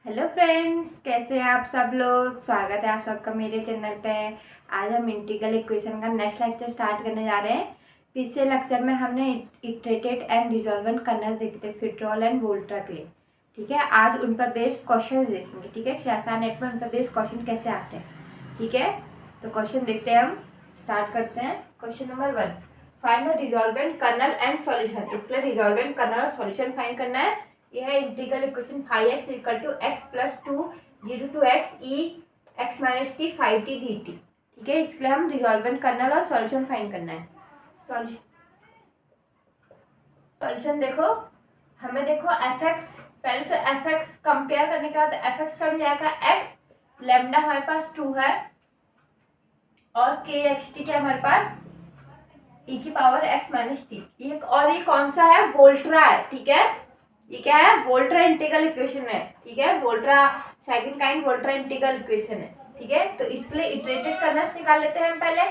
Hello friends, कैसे हैं आप सब लोग। स्वागत है आप सबका मेरे चैनल पे। आज हम इंटीग्रल इक्वेशन का नेक्स्ट लेक्चर स्टार्ट करने जा रहे हैं। पिछले लेक्चर में हमने इटरेटेड एंड रिजॉल्वेंट कर्नल्स देखे थे, फिट्रोल एंड वोल्ट्रा के लिए। ठीक है, आज उन पर बेस्ड क्वेश्चन देखेंगे। ठीक है, शासा नेट में उन पर बेस्ड क्वेश्चन कैसे आते हैं। ठीक है, तो क्वेश्चन देखते हैं, हम स्टार्ट करते हैं। Question number 1, find the resolvent kernel and solution. इसके लिए रिजॉल्वेंट कर्नल और सॉल्यूशन फाइंड करना है। यह है integral equation 5x = x + 2 0 to x e x - t 5t dt। ठीक है, इसके लिए हम रिजॉल्वेंट कर्नल और सॉल्यूशन फाइंड करना है। सॉल्यूशन देखो, हमें देखो fx, पहले तो fx कंपेयर करने के बाद fx का मिल जाएगा x, लैम्डा हमारे पास 2 है और kxt क्या हमारे पास e⁻x - t। ये कौन सा है, वोल्ट्रा है। ठीक है, ये क्या है, वोल्ट्रा इंटीग्रल इक्वेशन है। ठीक है, Volterra second kind Volterra integral equation है। ठीक है, तो इसके लिए इटरेटेड कर्नल्स निकाल लेते हैं हम पहले।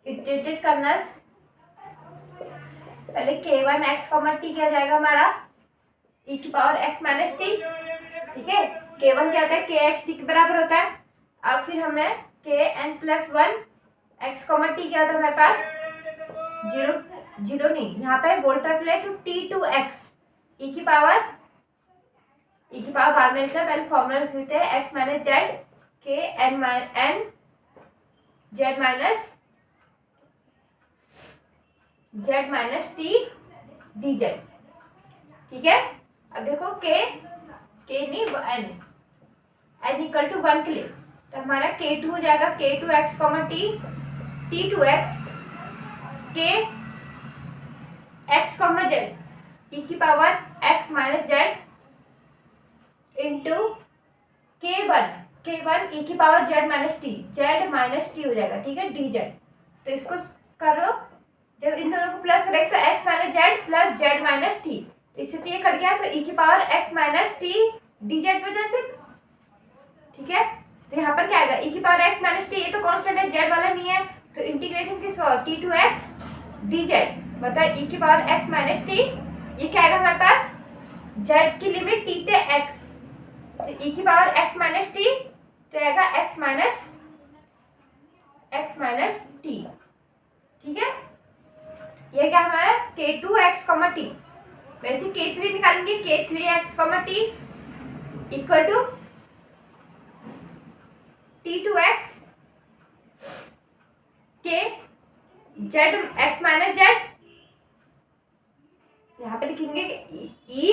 इटरेटेड कर्नल्स पहले k1x, t क्या जाएगा हमारा e⁻x - t। ठीक है, k1 क्या होता है, kxt के बराबर होता है। अब फिर हमने kn+1 x, t क्या होता है हमारे पास 0 नहीं, यहाँ पे Volterra plate to t2x e की पावर बाद में लिखना, पहले फॉर्मूला लिख लेते हैं। x - z k n z - t dz। ठीक है, अब देखो k नहीं n = 1 के लिए, तो हमारा k2 हो जाएगा k2x, t t2x k x, z e⁻x - z into k1 e⁻z - t z - t हो जाएगा। ठीक है, dz। तो इसको करो, जब इन दोनों को प्लस करेंगे तो x - z + z - t, तो इससे तो ये कट गया, तो e⁻x - t dz पे जैसे। ठीक है, तो यहाँ पर क्या आएगा e⁻x - t, ये तो कांस्टेंट है, z वाला नहीं है, तो इंटीग्रेशन किसका t2x dz मतलब e⁻x - t। ये क्या आएगा हमारे पास, z की लिमिट t से x, तो e⁻x - t तो आएगा x - t। ठीक है, ये क्या हमारा k2x, t। वैसे k3 निकालेंगे, k3x, t = t2x k x - z। यहाँ पे लिखेंगे e,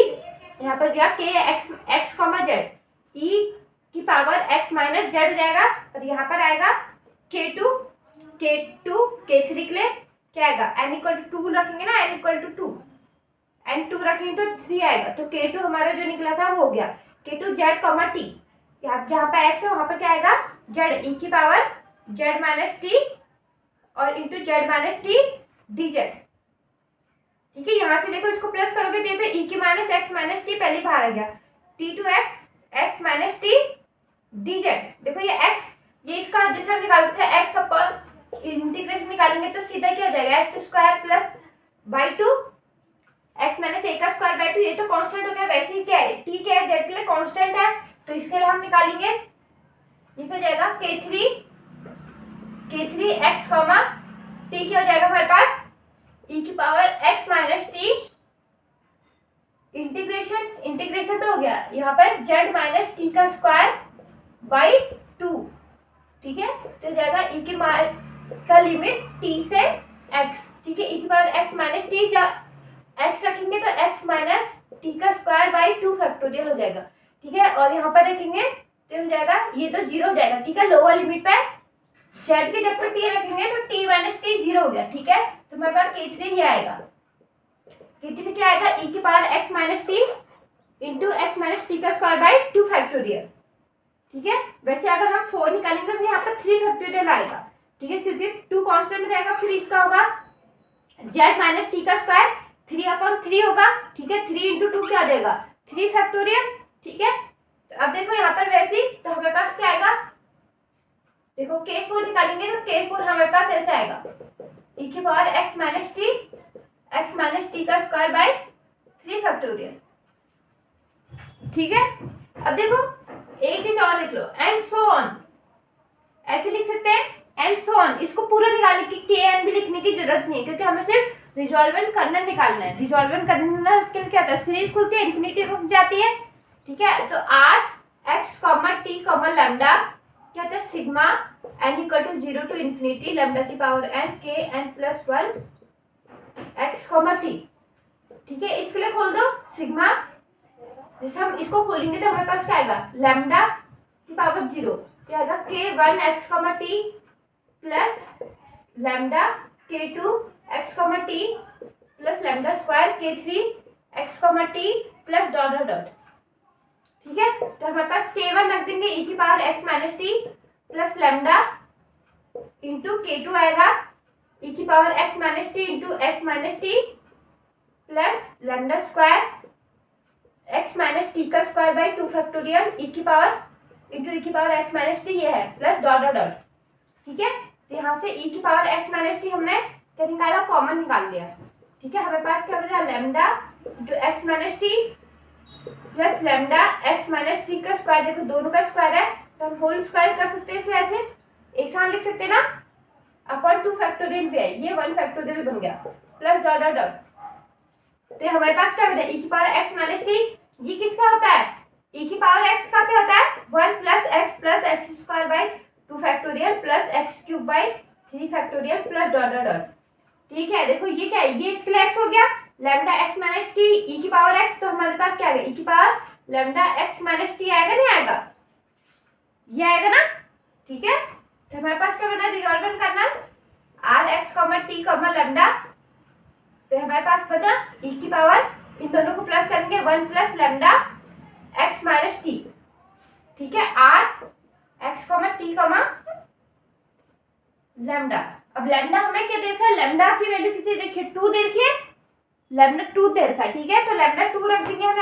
यहाँ पर दिया k x, z e⁻x - z हो जाएगा, और यहाँ पर आएगा k2 k3 के लिए क्या आएगा, n = 2 रखेंगे ना, n = 2, n 2 रखेंगे तो 3 आएगा, तो k2 हमारा जो निकला था वो हो गया k2 z, t। यहाँ जहाँ पे x है वहां पर क्या आएगा z e⁻z - t और इंटू z - t dz। ठीक है, यहाँ से देखो, इसको प्लस करोगे तो ये तो e⁻x - t पहले बाहर आ गया, t2x x - t dz। देखो ये x, ये इसका जैसे हम निकालते थे x अपन इंटीग्रेशन निकालेंगे तो सीधा क्या हो जाएगा x² + 2 x - a का स्क्वायर बाई 2। ये तो कांस्टेंट हो गया, वैसे ही क्या है t क्या है, z के लिए कांस्टेंट है, तो इसके लिए हम निकालेंगे, ये हो जाएगा k3 x, t क्या हो जाएगा हमारे पास e⁻x - t इंटीग्रेशन तो हो गया, यहाँ पर z - t का स्क्वायर बाई 2। ठीक है, तो हो जाएगा e का लिमिट t से x। ठीक है, e⁻x - t x रखेंगे तो x - t का स्क्वायर बाई 2 फैक्टोरियल हो जाएगा। ठीक है, और यहाँ पर रखेंगे तो हो जाएगा, ये तो 0 हो जाएगा। ठीक है, लोअर लिमिट पे z के जब पर t रखेंगे तो t - t 0 हो गया। ठीक है, तो हमारे पास k3 ये आएगा, k3 क्या आएगा e⁻x - t into x - t का स्क्वायर बाई 2 फैक्टोरियल। ठीक है, वैसे अगर हम 4 निकालेंगे तो यहाँ पर 3 फैक्टोरियल आएगा। ठीक है, क्योंकि 2 कांस्टेंट रहेगा, फिर इसका होगा z - t का स्क्वायर 3/3 होगा। ठीक है, 3 इंटू 2 क्या आ जाएगा 3 फैक्टोरियल। ठीक है, तो अब देखो यहाँ पर वैसे ही, तो हमारे पास क्या आएगा, देखो k4 निकालेंगे तो k4 हमारे पास ऐसे आएगा e⁻x - t का स्क्वायर बाई 3 फैक्टोरियल। ठीक है। अब देखो एक चीज और देख लो, एंड सो ऑन, ऐसे लिख सकते हैं एंड सो ऑन। इसको पूरा निकालने की के एन भी लिखने की जरूरत नहीं है, क्योंकि हमें सिर्फ रिजॉल्वेंट करना निकालना है। रिजॉल्वेंट करना के लिए क्या होता है, सीरीज खुलती है, इन्फिनिटी रुक जाती है, ठीक है। तो are x comma T comma lambda क्या होता है, sigma n equal to 0 to infinity lambda की power n k n plus 1 x comma t, ठीक है। इसके लिए खोल दो सिग्मा, जैसे हम इसको खोलेंगे तो हमारे पास क्या आएगा, लैम्डा की पावर 0 क्या आएगा, के 1 x comma T plus lambda के 2 x comma T plus lambda square के 3 x comma T plus dot dot dot, ठीक है। तो हमारे पास k1 रख देंगे e की power x minus T plus lambda into k2 आएगा e की power x minus T into x minus T plus lambda square x minus T का स्क्वायर बाई 2 फैक्टोरियल e की पावर इंटू e की power x minus T, ये है plus dot dot dot, ठीक है। तो यहाँ से e की पावर x माइनस टी हमने क्या निकाला, कॉमन निकाल लिया, ठीक है। हमारे पास क्या बचा, lambda into x minus T plus lambda x minus T का स्क्वायर, देखो दोनों का स्क्वायर है तो हम होल स्क्वायर कर सकते हैं, इसे ऐसे एक साथ लिख सकते हैं ना, अपॉन 2 फैक्टोरियल भी है, ये 1 फैक्टोरियल बन गया प्लस डॉट डॉट डॉट। तो हमारे पास क्या बचा, e की पावर x माइनस टी, ये किसका होता है, e की पावर x का क्या होता है, 1 plus x square by 2 factorial plus X cube by 3 factorial plus dot dot dot, ठीक है। देखो ये क्या है, ये इसके लिए x हो गया, lambda x minus T e की पावर x, तो हमारे पास क्या आएगा, ई की power lambda x minus T आएगा, नहीं आएगा, ये आएगा ना, ठीक है। तो हमारे पास क्या बना, रिजॉल्वेंट करना r x comma T comma lambda, तो हमारे पास बना ई की पावर, इन दोनों को प्लस करेंगे 1 plus lambda x minus t, ठीक है, r x comma T comma lambda. अब लैम्डा हमें क्या देखा है, लैम्डा की वैल्यू कितनी देखी है, 2 देखी है, लैम्डा 2 दे रखा है, ठीक है। तो लैम्डा 2 रख देंगे हम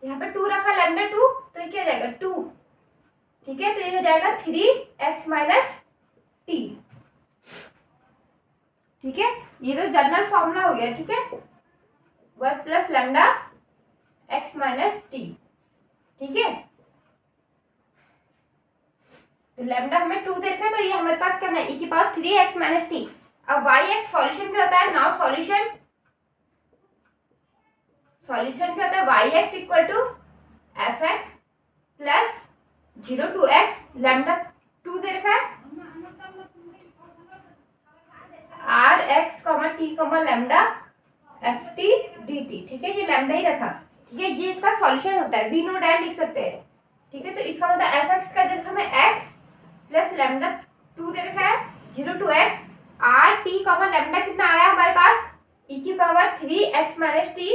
यहाँ पे 2 रखा लैम्डा 2, तो ये क्या हो जाएगा 2, ठीक है। तो ये हो जाएगा 3x माइनस टी, ठीक है। ये तो जनरल फॉर्मूला हो गया, ठीक है, 1 plus lambda x minus t, ठीक है। तो लैम्डा हमें 2 देखा है, तो ये हमारे पास क्या है, e की पावर 3x माइनस टी। अब y(x) सॉल्यूशन क्या होता है, नाउ सॉल्यूशन क्या होता है, y(x) equal to f(x) plus 0 to x, lambda 2 दे रखा है, r x comma t comma lambda f t dt, ठीक है। ये लैम्डा ही रखा, ठीक है, ये इसका सॉल्यूशन होता है, वी नोट एंड लिख सकते हैं, ठीक है। तो इसका मतलब f(x) का दे रखा हमें x प्लस लैम्डा 2 दे रखा है 0 to x, r t comma lambda कितना आया हमारे पास, e की power 3x minus t,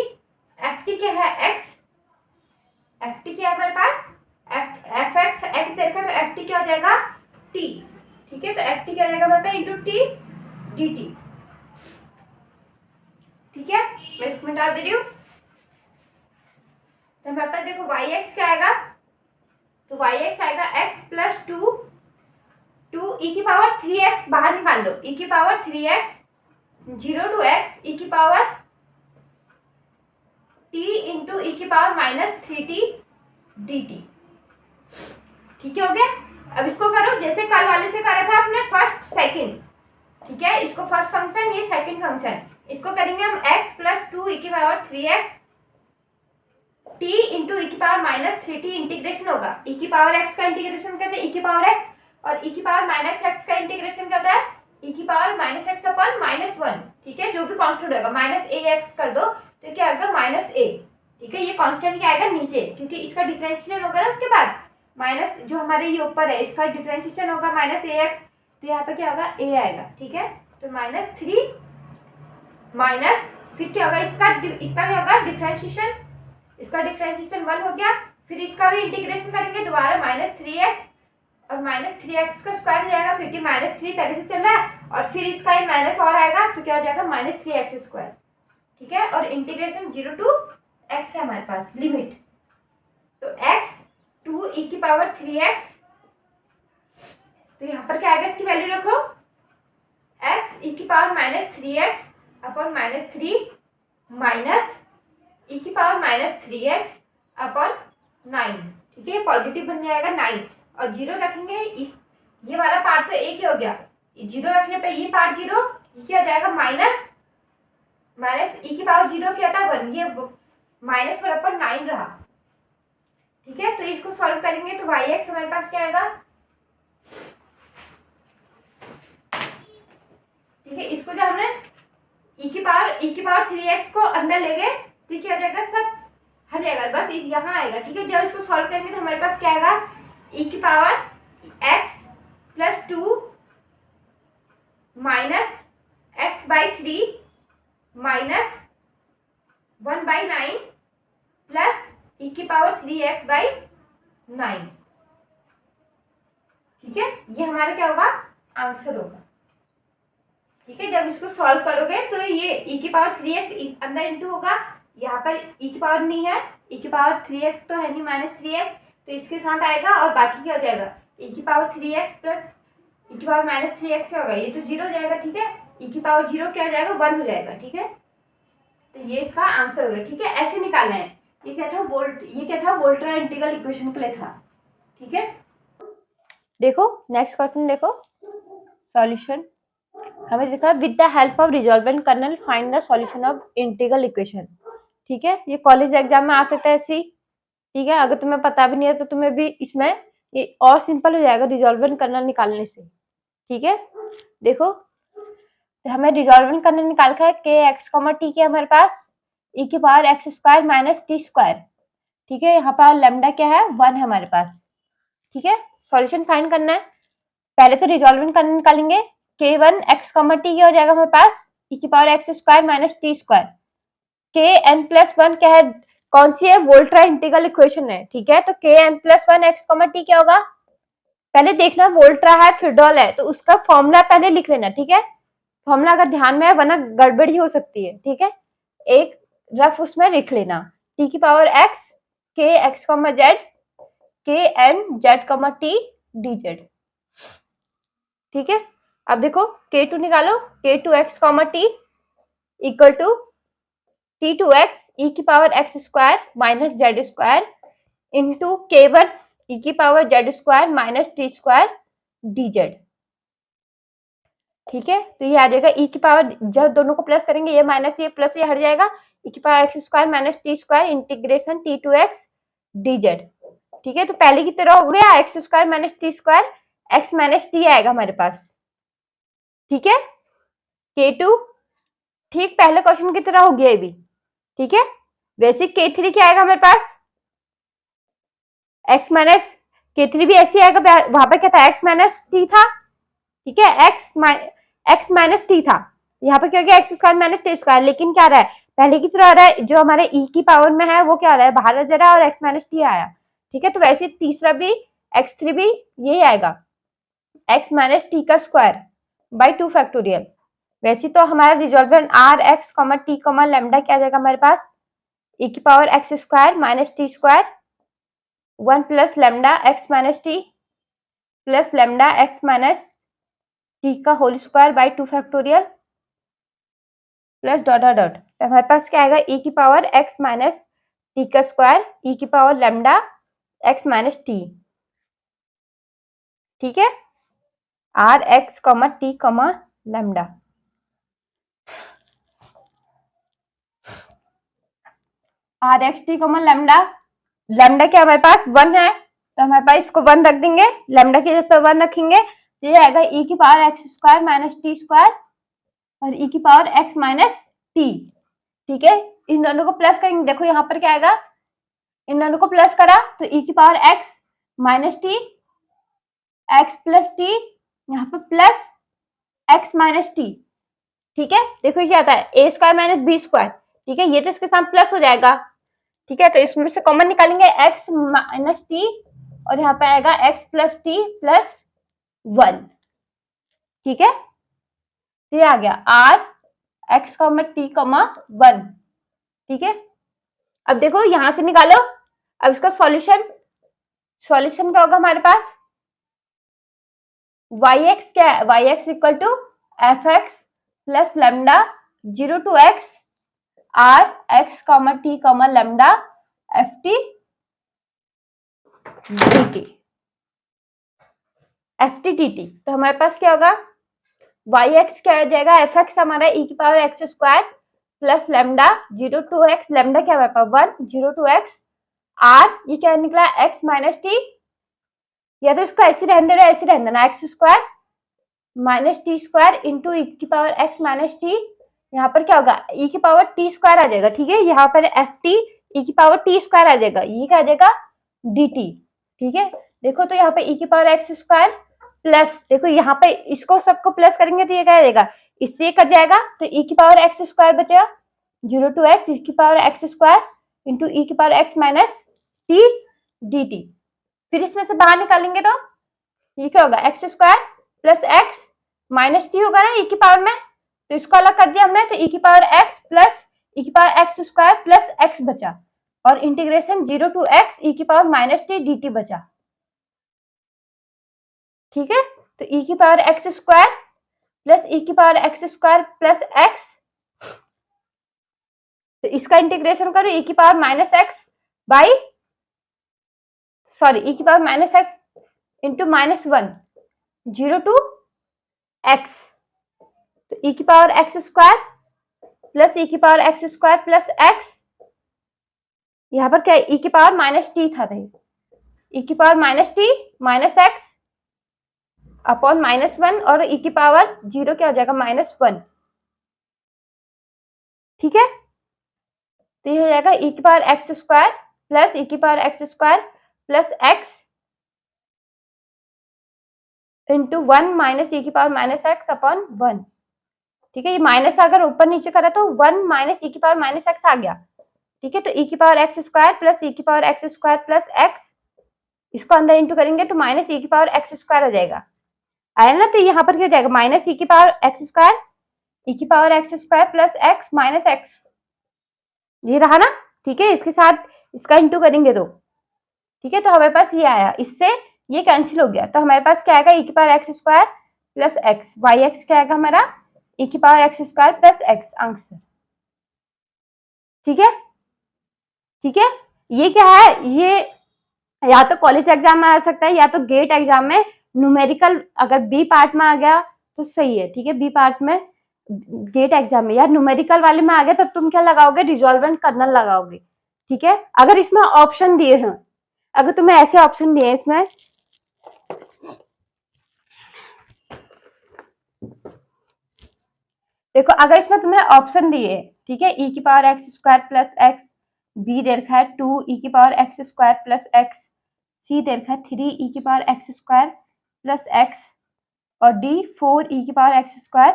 f t क्या है x, एफ टी क्या है हमारे पास एफ एक्स एक्स देखा, तो एफ टी क्या हो जाएगा t, ठीक है। तो एफ टी क्या हो जाएगा हमारे पास इंटू टी डी टी, ठीक है। मैं इसको मिटा दे रही हूँ, तो हमारे पास देखो वाई एक्स क्या आएगा, तो वाई एक्स आएगा x प्लस 2 ई की पावर 3x बाहर निकाल लो, ई की पावर 3x 0 टू x ई की पावर t इंटू ई की पावर माइनस 3t dt, ठीक है, हो गया। अब इसको करो जैसे कल वाले से करा था हमने फर्स्ट सेकंड, ठीक है। इसको फर्स्ट फंक्शन, ये सेकंड फंक्शन, इसको करेंगे हम x प्लस 2 ई की पावर 3x t इंटू ई की पावर माइनस 3t, इंटीग्रेशन होगा, ई की पावर x का इंटीग्रेशन कहते हैं ई की पावर x, और ई की पावर माइनस x का इंटीग्रेशन कहता है ई की power minus x upon minus 1, ठीक है। जो भी कांस्टेंट होगा माइनस ax कर दो तो क्या आएगा माइनस a, ठीक है। ये कांस्टेंट क्या आएगा नीचे, क्योंकि इसका डिफरेंशिएशन होगा ना, उसके बाद माइनस जो हमारे ये ऊपर है इसका डिफरेंशिएशन होगा माइनस ax, तो यहाँ पे क्या होगा a आएगा, ठीक है। तो माइनस 3 माइनस फिर क्या होगा इसका क्या होगा डिफरेंशिएशन, इसका डिफरेंशिएशन 1 हो गया, फिर इसका भी इंटीग्रेशन करेंगे दोबारा माइनस 3x, और माइनस 3x का स्क्वायर हो जाएगा क्योंकि माइनस 3 पहले से चल रहा है, और फिर इसका ये माइनस और आएगा तो क्या हो जाएगा माइनस 3x स्क्वायर, ठीक है। और इंटीग्रेशन 0 टू x है हमारे पास लिमिट, तो x 2 e की पावर 3x, तो यहाँ पर क्या आएगा, इसकी वैल्यू रखो x e की power minus 3x upon minus 3 minus e की पावर माइनस 3x अपॉन 9, ठीक है, पॉजिटिव बन जाएगा 9 और 0 रखेंगे, इस ये वाला पार्ट तो एक ही हो गया, 0 रखने पे ये पार्ट 0, ये क्या हो जाएगा माइनस ई की पावर 0 क्या था 1, ये -1/9 रहा, ठीक है। तो इसको सॉल्व करेंगे तो वाई एक्स हमारे पास क्या आएगा, ठीक है, इसको जो हमने ई की पावर 3x को अंदर ले गए तो ये क्या हो जाएगा, सब हट जाएगा, बस इस यहाँ आएगा, ठीक है। जब इसको सॉल्व करेंगे तो हमारे पास क्या आएगा, ई की power x plus 2 minus x/3 minus 1/9 plus E की पावर 3x/9, ठीक है। ये हमारा क्या होगा, आंसर होगा, ठीक है। जब इसको सॉल्व करोगे तो ये ई की पावर 3x अंदर इंटू होगा, यहाँ पर ई की पावर नहीं है, ई की पावर 3x तो है नहीं, -3x, तो इसके साथ आएगा और बाकी क्या हो जाएगा, ई की पावर 3x प्लस ई की पावर -3x क्या होगा, ये तो 0 हो जाएगा, ठीक है। ई की पावर 0 क्या हो जाएगा, 1 हो जाएगा, ठीक है। तो ये इसका आंसर होगा, ठीक है, ऐसे निकालना है। ये क्या था, वोल्टा इंटीग्रल इक्वेशन के लिए था, ठीक है। देखो नेक्स्ट क्वेश्चन, देखो सॉल्यूशन हमें देखा, with the help of resolvent kernel find the solution of integral equation, ठीक है। ये कॉलेज एग्जाम में आ सकता है ऐसी, ठीक है। अगर तुम्हें पता भी नहीं है तो तुम्हें भी इसमें ये और सिंपल हो जाएगा रिजॉल्वेंट कर्नल निकालने से, ठीक है। देखो तो हमें रिजॉल्वेंट कर्नल निकाल का है के एक्स कॉमा टी के हमारे पास ई की power x square minus T square, ठीक है। यहाँ पर लेमडा क्या है, 1 है हमारे पास, ठीक है। सॉल्यूशन फाइंड करना है, पहले तो रिजॉल्वेंट कर्नल निकालेंगे, k1 x कॉमा टी क्या हो जाएगा हमारे पास, ई की power x square minus T square, के एन प्लस 1 क्या है, कौन सी है, वोल्टा इंटीग्रल इक्वेशन है, ठीक है। तो k n plus 1 x comma t क्या होगा, पहले देखना वोल्ट्रा है फिरडोल है तो उसका फॉर्मूला पहले लिख लेना, ठीक है। फॉर्मूला अगर ध्यान में है वरना गड़बड़ी हो सकती है, ठीक है। एक रफ उसमें लिख लेना, टी की power x k x comma z के n z comma t d z, ठीक है। अब देखो k2 निकालो, k2 x comma t equal to t2x e की power x square minus z square into k1 e की power z square minus T square d z, ठीक है। तो ये आ जाएगा e की पावर, जब दोनों को प्लस करेंगे ये माइनस ये प्लस ये हट जाएगा, e की power x square minus T square integration t2x dz, ठीक है। तो पहले की तरह हो गया x square minus T square, x minus T आएगा हमारे पास, ठीक है। k2 ठीक पहले क्वेश्चन की तरह हो गया ये भी, ठीक है। वैसे k3 क्या आएगा हमारे पास, x माइनस k3 भी ऐसे आएगा, वहां पे क्या था x माइनस टी था, ठीक है। x माइनस टी था, यहाँ पे क्या हो गया x square minus T square, लेकिन क्या आ रहा है पहले की तरह आ रहा है, जो हमारे e की पावर में है वो क्या आ रहा है बाहर जा रहा है और x माइनस टी आया, ठीक है। तो वैसे तीसरा भी x3 भी यही आएगा, x माइनस टी का स्क्वायर बाई 2 फैक्टोरियल। वैसे तो हमारा resolvent R x comma T comma lambda क्या आ जाएगा हमारे पास, e की power x square minus T square 1 plus lambda x minus T plus lambda x minus T का whole square by 2 factorial plus dot dot dot, तो हमारे पास क्या आएगा e की पावर एक्स माइनस टी का स्क्वायर e की power lambda x minus t, ठीक है। R x comma T comma lambda, r x t comma lambda, lambda क्या हमारे पास 1 है तो हमारे पास इसको 1 रख देंगे, लेमडा की जगह पर 1 रखेंगे तो ये आएगा e की power x square minus T square और e की पावर एक्स माइनस टी, ठीक है। इन दोनों को प्लस करेंगे, देखो यहाँ पर क्या आएगा, इन दोनों को प्लस करा तो e की power x minus T x plus T यहाँ पर प्लस एक्स माइनस टी, ठीक है। देखो क्या आता है ए स्क्वायर माइनस बी स्क्वायर, ठीक है। ये तो इसके साथ प्लस हो जाएगा, ठीक है। तो इसमें से कॉमन निकालेंगे x माइनस टी और यहाँ पे आएगा x प्लस टी प्लस 1, ठीक है। तो ये आ गया r x comma T comma 1, ठीक है। अब देखो यहां से निकालो, अब इसका सॉल्यूशन क्या होगा हमारे पास, yx क्या है, yx equal to f x plus lambda 0 to x r x comma T comma lambda f t dt, f t D t. तो हमारे पास क्या होगा, वाई एक्स क्या हो जाएगा, एफ एक्स हमारा ई की power x square plus lambda 0 to x, lambda क्या हमारे पास 1 0 टू एक्स आर, ये क्या निकला एक्स माइनस टी, या तो इसको ऐसे रहने देना, ऐसे रहने देना, X square minus T square into ई की पावर एक्स माइनस टी, यहाँ पर क्या होगा ई की पावर टी स्क्वायर आ जाएगा, ठीक है, यहाँ पर एफ टी ई की पावर टी स्क्वायर आ जाएगा, ये क्या आ जाएगा डी टी, ठीक है। देखो तो यहाँ पे ई की पावर एक्स स्क्वायर प्लस, देखो यहाँ पे इसको सबको प्लस करेंगे तो ये क्या आ जाएगा, इससे कट जाएगा तो ई की पावर एक्स स्क्वायर बचेगा 0 टू एक्स ई की पावर एक्स स्क्वायर इंटू ई की power x minus T D T. फिर इसमें से बाहर निकालेंगे तो ये क्या होगा x square plus x minus T होगा ना ई की पावर में, तो इसको अलग कर दिया हमने, तो ई की पावर एक्स प्लस ई की power x square plus X बचा, और इंटीग्रेशन 0 टू एक्स ई की power minus T D T बचा, ठीक है। तो ई की power x square plus E की power x square plus X, तो इसका इंटीग्रेशन करो ई की power minus X by, sorry E की power minus X into minus 1 0 to X, तो ई की power x square plus E की power x square plus x, यहाँ पर क्या है ई की पावर माइनस टी था, ई की power minus T minus x upon minus 1, और ई की पावर 0 क्या हो जाएगा माइनस 1, ठीक है। तो ये हो जाएगा ई की power x square plus E की power x square plus X into 1 minus E की पावर माइनस एक्स अपॉन 1, ठीक है। ये माइनस अगर ऊपर नीचे करा तो 1 माइनस ई की पावर माइनस एक्स आ गया, ठीक है। तो ई की power x square plus E की power x square plus x, इसको अंदर इंटू करेंगे तो माइनस ई की पावर एक्स स्क्वायर हो जाएगा, आया ना। तो यहाँ पर क्या हो जाएगा माइनस ई की पावर एक्स स्क्वायर ई की power x square plus x minus x, ये रहा ना, ठीक है। इसके साथ इसका इंटू करेंगे तो, ठीक है, तो हमारे पास ये आया, इससे ये कैंसिल हो गया, तो हमारे पास क्या आएगा ई की power x square plus x, y x क्या आएगा हमारा ई की power x square plus x answer, ठीक है, ठीक है। ये क्या है, ये या तो कॉलेज एग्जाम में आ सकता है या तो गेट एग्जाम में, न्यूमेरिकल अगर बी पार्ट में आ गया तो सही है, ठीक है, बी पार्ट में गेट एग्जाम में, या न्यूमेरिकल वाले में आ गया तब तुम क्या लगाओगे रिजॉल्वेंट कर्नल लगाओगे, ठीक है। अगर इसमें ऑप्शन दिए हैं, अगर तुम्हें ऐसे ऑप्शन दिए इसमें, देखो अगर इसमें तुम्हें ऑप्शन दिए, ठीक है, ई की power x square plus X, B दे रखा है 2 ई की power x square plus X, C दे रखा है 3 ई की power x square plus X, और डी 4 ई की power x square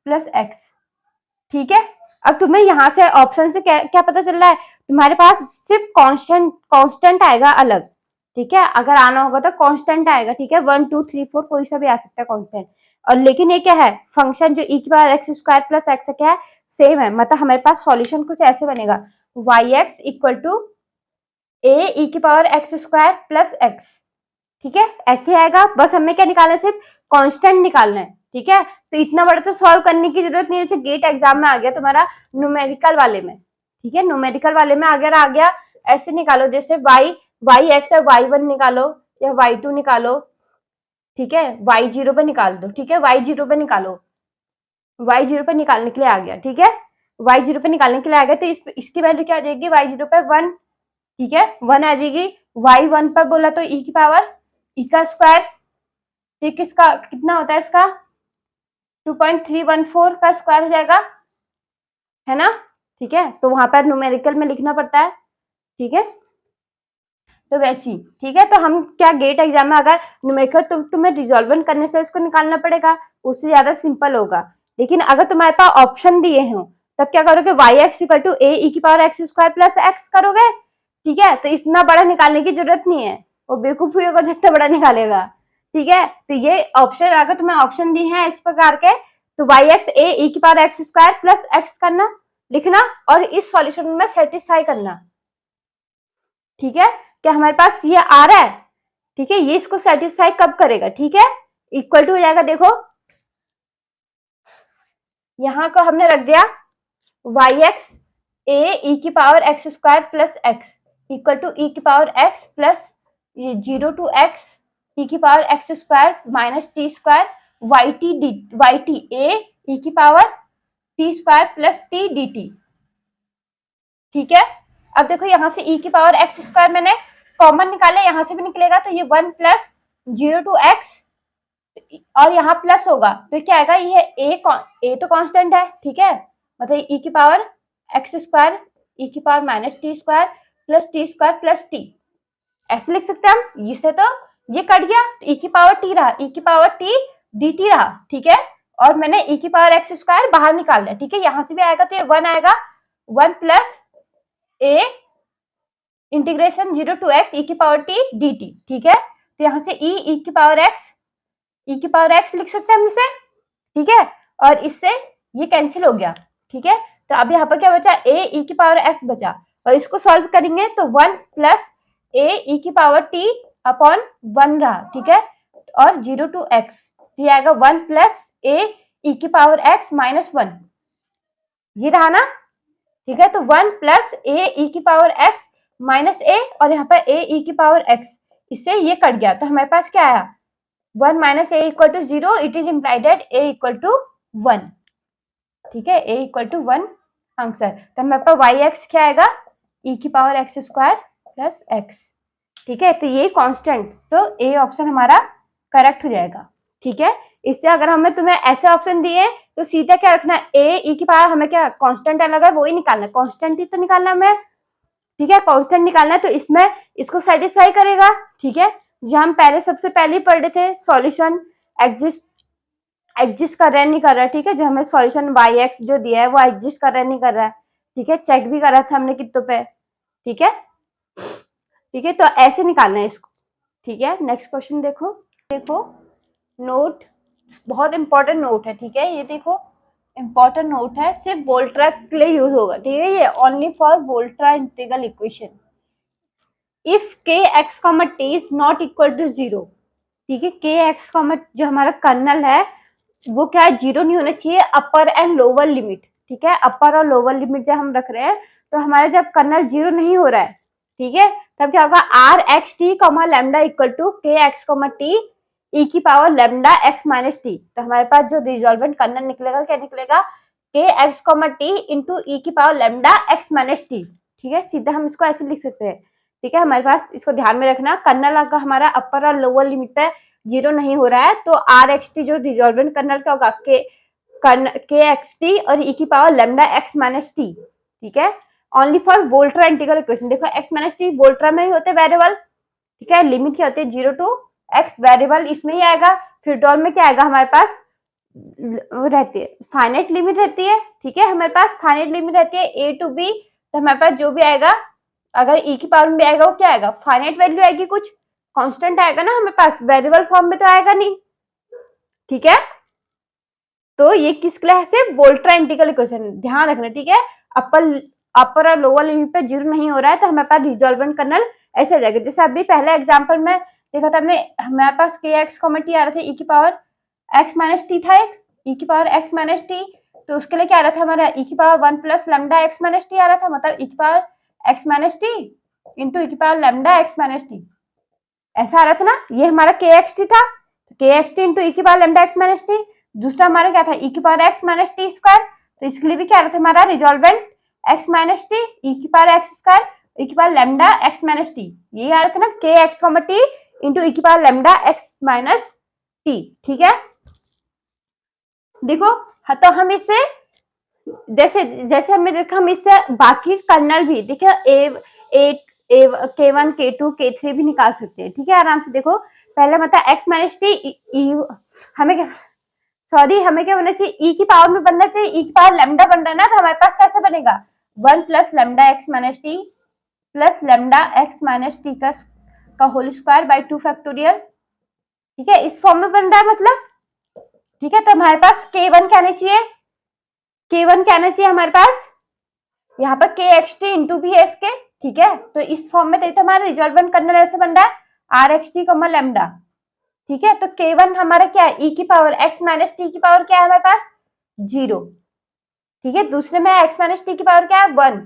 plus X, ठीक है। अब तुम्हें यहाँ से ऑप्शन से क्या पता चल रहा है, तुम्हारे पास सिर्फ कांस्टेंट आएगा अलग, ठीक है, अगर आना होगा तो कांस्टेंट आएगा, ठीक है, 1 2 3 4 कोई सा भी आ सकता है कांस्टेंट, और लेकिन ये क्या है फंक्शन जो ई की power x square plus x क्या है सेम है, मतलब हमारे पास सॉल्यूशन कुछ ऐसे बनेगा Y X equal to A E की power x square plus X, ठीक है, ऐसे आएगा। बस हमें क्या निकालना है, सिर्फ कांस्टेंट निकालना है, ठीक है। तो इतना बड़ा तो सॉल्व करने की जरूरत नहीं है, जैसे गेट एग्जाम में आ गया तुम्हारा न्यूमेरिकल वाले में, ठीक है, न्यूमेरिकल वाले में अगर आ गया ऐसे निकालो, जैसे वाई एक्स है वाई 1 निकालो या वाई 2 निकालो, ठीक है, वाई 0 पे निकाल दो, ठीक है, वाई 0 पे निकालो, वाई 0 पे निकालने के लिए आ गया, ठीक है, वाई 0 पे निकालने के लिए आ गया, तो इसकी वैल्यू क्या आ जाएगी वाई 0 पे 1, ठीक है, 1 आ जाएगी, वाई 1 पर बोला तो ई की पावर ई का स्क्वायर, ठीक, इसका कितना होता है इसका 2.314 का स्क्वायर हो जाएगा, है ना, ठीक है। तो वहां पर न्यूमेरिकल में लिखना पड़ता है, ठीक है, तो वैसी, ठीक है। तो हम क्या गेट एग्जाम में अगर न्यूमेरिकल तुम्हें रिजॉल्वेंट करने से इसको निकालना पड़ेगा, उससे ज्यादा सिंपल होगा, लेकिन अगर तुम्हारे पास ऑप्शन दिए हो तब क्या करोगे Y X equal to A E की power x square plus x करोगे, ठीक है। तो इतना बड़ा निकालने की जरूरत नहीं है, वो बेवकूफ हुई होगा जितना बड़ा निकालेगा, ठीक है। तो ये ऑप्शन अगर तुम्हें ऑप्शन दी है इस प्रकार के, तो वाई एक्स ए ई की power x square plus x करना, लिखना, और इस सॉल्यूशन में सेटिस्फाई करना, ठीक है। क्या हमारे पास ये आ रहा है, ठीक है, ये इसको सेटिस्फाई कब करेगा, ठीक है, इक्वल टू हो जाएगा, देखो यहां को हमने रख दिया वाई एक्स ए ई की power x square plus X equal to E की पावर एक्स प्लस ये 0 to x e की power x square minus T square y t a e की power t square plus t D T. ठीक है, अब देखो यहाँ से e की पावर x स्क्वायर मैंने कॉमन निकाला, यहाँ से भी निकलेगा तो ये 1 प्लस 0 to x और यहाँ प्लस होगा तो क्या आएगा, ये a तो कांस्टेंट है, ठीक है, मतलब e की पावर x स्क्वायर e की power minus T square plus T square plus T, ऐसे लिख सकते हैं हम। इससे तो ये कट गया तो e की पावर t रहा, e की पावर t dt रहा, ठीक है, और मैंने e की पावर x स्क्वायर बाहर निकाल लिया, ठीक है, यहाँ से भी आएगा तो ये 1 आएगा, 1 plus a integration 0 to x e की पावर t dt, ठीक है, तो यहाँ से e की पावर x लिख सकते हैं हम इसे, ठीक है, और इससे ये कैंसिल हो गया, ठीक है, तो अब यहाँ पर क्या बचा, a e की पावर x बचा, और इसको सॉल्व करेंगे तो 1 प्लस a e की पावर t अपॉन 1 रहा, ठीक है, और 0 to x तो ये आएगा 1 प्लस a e की पावर x माइनस 1, ये रहा ना, ठीक है, तो 1 प्लस a e की पावर x माइनस a और यहाँ पर a e की पावर x, इससे ये कट गया तो हमारे पास क्या आया, 1 minus a equal to 0, it is implied that a equal to 1, ठीक है, a इक्वल टू 1 आंसर, तो हमारे पास वाई एक्स क्या आएगा, e की power x square plus X, ठीक है, तो ये कांस्टेंट, तो ए ऑप्शन हमारा करेक्ट हो जाएगा, ठीक है। इससे अगर हमें तुम्हें ऐसे ऑप्शन दिए तो सीधा क्या रखना, ए ई की पावर हमें क्या कांस्टेंट अलग है वो ही निकालना है, कांस्टेंट ही तो निकालना है, ठीक है, कांस्टेंट निकालना है, तो इसमें इसको सेटिस्फाई करेगा, ठीक है, जो हम पहले सबसे पहले पढ़ रहे थे सॉल्यूशन एग्जिस्ट कर रहा है नहीं कर रहा है, ठीक है, जो हमें सॉल्यूशन वाई एक्स जो दिया है वो एग्जिस्ट कर रहा है नहीं कर रहा है, ठीक है, चेक भी करा था हमने कितनों पे, ठीक है, ठीक है, तो ऐसे निकालना है इसको, ठीक है। नेक्स्ट क्वेश्चन देखो, नोट बहुत इंपॉर्टेंट नोट है, ठीक है, ये देखो इंपॉर्टेंट नोट है, सिर्फ वोल्ट्रा के लिए यूज होगा, ठीक है, ये only for Volterra integral equation. If K x comma T is not equal to 0, ठीक है, के एक्स कॉमा जो हमारा कर्नल है वो क्या है, 0 नहीं होना चाहिए, अपर एंड लोअर लिमिट, ठीक है, अपर और लोअर लिमिट जब हम रख रहे हैं तो हमारा जब कर्नल 0 नहीं हो रहा है, ठीक है, तब क्या होगा, r x t comma lambda equal to k x comma t e की power lambda x minus t, तो हमारे पास जो रिजॉल्वेंट कर्नल निकलेगा क्या निकलेगा, के एक्स कॉमा टी इंटू ई की power lambda x minus t, ठीक है, सीधा हम इसको ऐसे लिख सकते हैं, ठीक है, हमारे पास इसको ध्यान में रखना, कर्नल का हमारा अपर और लोअर लिमिट पे 0 नहीं हो रहा है तो आर एक्स टी जो रिजॉल्वेंट कर्नल का होगा के एक्स टी और ई की power lambda x minus t, ठीक है, only for Volterra integral equation. देखो एक्स माइनस टी वोल्ट्रा में ही होते वेरिएबल, ठीक है, लिमिट क्या होती है 0 टू एक्स, वेरिएबल इसमें ही आएगा, फिर टर्म में क्या आएगा हमारे पास रहती है फाइनाइट लिमिट रहती है, ठीक है, हमारे पास फाइनाइट लिमिट रहती है ए टू बी, तो हमारे पास जो भी आएगा अगर ई की पावर में भी आएगा वो क्या आएगा, फाइनाइट वैल्यू आएगी, कुछ कांस्टेंट आएगा ना हमारे पास, वेरिएबल फॉर्म में तो आएगा नहीं, ठीक है, तो ये किस क्लास है, वोल्ट्रा इंटीग्रल इक्वेशन, ध्यान रखना, ठीक है, अपर और लोअर लिमिट पे 0 नहीं हो रहा है तो हमारे पास रिजॉल्वेंट कर्नल ऐसे आ जाएगा, जैसे अभी पहले एग्जांपल में देखा था हमने, हमारे पास के एक्स कॉमा टी आ रहा था, ई की पावर एक्स माइनस टी था एक, ई की पावर एक्स माइनस टी, तो उसके लिए क्या आ रहा था हमारा, ई की power 1 plus lambda x minus T आ रहा था, मतलब ई की power x minus T into ई की power lambda x minus T, ऐसा आ रहा था ना, ये हमारा के एक्स टी था, के एक्स टी इंटू ई की power lambda x minus T, दूसरा हमारा क्या था, ई की power x minus T square, तो इसके लिए भी क्या आ रहा था हमारा रिजॉल्वेंट एक्स माइनस टी ई की पावर एक्स स्क्वायर ई की power lambda x minus T, ये आ रहा था ना के एक्स कॉमा टी इंटू ई की power lambda x minus t, ठीक है, देखो हाँ, तो हम इससे जैसे जैसे हमने देखा हम इससे बाकी कर्नल भी देखिए K1 K2 K3 भी निकाल सकते हैं, ठीक है, आराम से देखो, पहले मतलब x माइनस टी हमें क्या, सॉरी हमें क्या बनना चाहिए, e की पावर में बनना चाहिए, e की पावर लैम्डा बन रहा है ना, तो हमारे पास कैसे बनेगा 1 plus lambda x minus T plus lambda x minus T का होल स्क्वायर बाई 2 फैक्टोरियल, ठीक है, इस फॉर्म में बन रहा है मतलब, ठीक है, तो हमारे पास K1 क्या आना चाहिए, K1 क्या आना चाहिए हमारे पास, यहाँ पर के एक्स टी इंटू भी है इसके, ठीक है, तो इस फॉर्म में देखते हमारा रिजॉल्वेंट कर्नल ऐसे बन रहा है r x t comma lambda, ठीक है, तो K1 हमारा क्या है, ई की पावर एक्स माइनस टी की पावर क्या है हमारे पास 0, ठीक है, दूसरे में एक्स माइनस टी की पावर क्या है 1,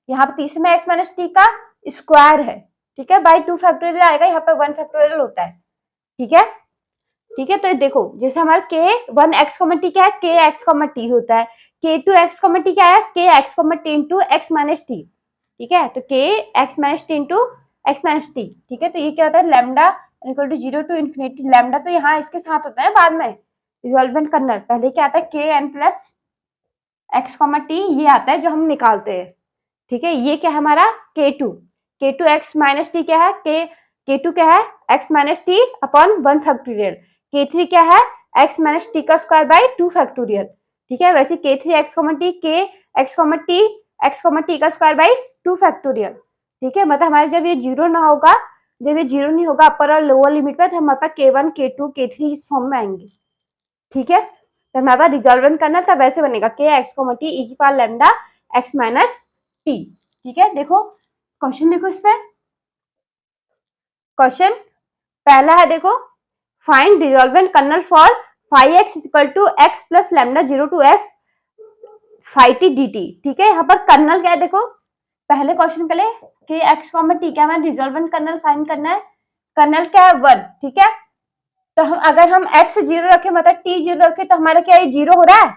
यहाँ पर तीसरे में एक्स माइनस टी का स्क्वायर है, ठीक है, बाई 2 फैक्टोरियल आएगा, यहाँ पे 1 फैक्टोरियल होता है, ठीक है। ठीक है, तो देखो जैसे हमारा के 1 एक्स कॉमा टी क्या है, के एक्स कॉमा टी होता है, के 2 एक्स कॉमा टी क्या है, k x comma t into x minus t, ठीक है। तो k x minus T into x minus t, ठीक है। तो ये क्या होता है, lambda equal to 0 to infinity, lambda तो यहाँ इसके साथ होता है बाद में रिजॉल्वेंट करना, पहले क्या आता है k n plus x comma t, ये आता है जो हम निकालते हैं, ठीक है। ये क्या है हमारा के टू एक्स माइनस टी क्या है, के टू क्या है x minus T upon 1 factorial, के थ्री क्या है एक्स माइनस टी का स्क्वायर बाई 2 फैक्टोरियल, ठीक है। वैसे के थ्री एक्स कॉमा टी के एक्स कॉमा टी का स्क्वायर बाई 2 फैक्टोरियल, ठीक है। मतलब हमारे जब ये जीरो ना होगा, जब ये जीरो नहीं होगा अपर और लोअर लिमिट पे, तो हमारे पास के1 के2 के3 इस फॉर्म में आएंगे, ठीक है। तो हमारे पास रिजॉल्वेंट करना तब ऐसे बनेगा के एक्स कॉमा टी ई की power lambda x minus t, ठीक है। देखो क्वेश्चन देखो, इस पे क्वेश्चन पहला है, देखो find resolvent kernel for phi X equal to X plus lambda 0 to X phi T D T, ठीक है। यहाँ पर कर्नल क्या है, देखो पहले क्वेश्चन के लिए कि एक्स कॉमा टी क्या है, रिजॉल्वेंट कर्नल फाइंड करना है, कर्नल क्या है 1, ठीक है। तो हम अगर हम x 0 रखे मतलब t 0 रखे तो हमारा क्या ये 0 हो रहा है,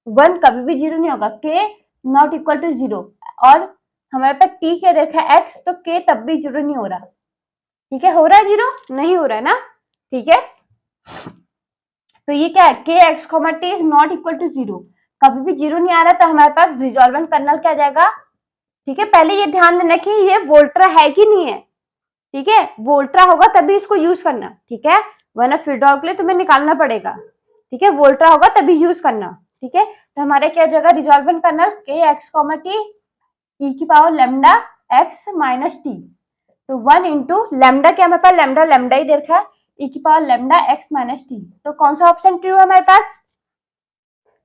1 कभी भी 0 नहीं होगा, k नॉट इक्वल टू 0, और हमारे पास t क्या देखा है x, तो k तब भी 0 नहीं हो रहा, ठीक है। हो रहा है 0 नहीं हो रहा है ना, ठीक है। तो ये क्या है k x comma T is not equal to 0, कभी भी 0 नहीं आ रहा, तो हमारे पास रिजॉल्वेंट कर्नल क्या जाएगा, ठीक है। पहले ये ध्यान देना कि ये वोल्ट्रा है कि नहीं है, ठीक है। वोल्ट्रा होगा तभी इसको यूज करना, ठीक है, वरना फीडबैक के लिए तुम्हें निकालना पड़ेगा, ठीक है। वोल्ट्रा होगा तभी यूज करना, ठीक है। तो हमारे क्या जगह रिजॉल्वेंट कर्नल के एक्स कॉमा टी ई की power lambda x minus t, तो 1 इंटू लैम्डा, क्या हमारे पास लैम्डा लैम्डा ही देखा है, ई की power lambda x minus t, तो कौन सा ऑप्शन ट्रू है हमारे पास,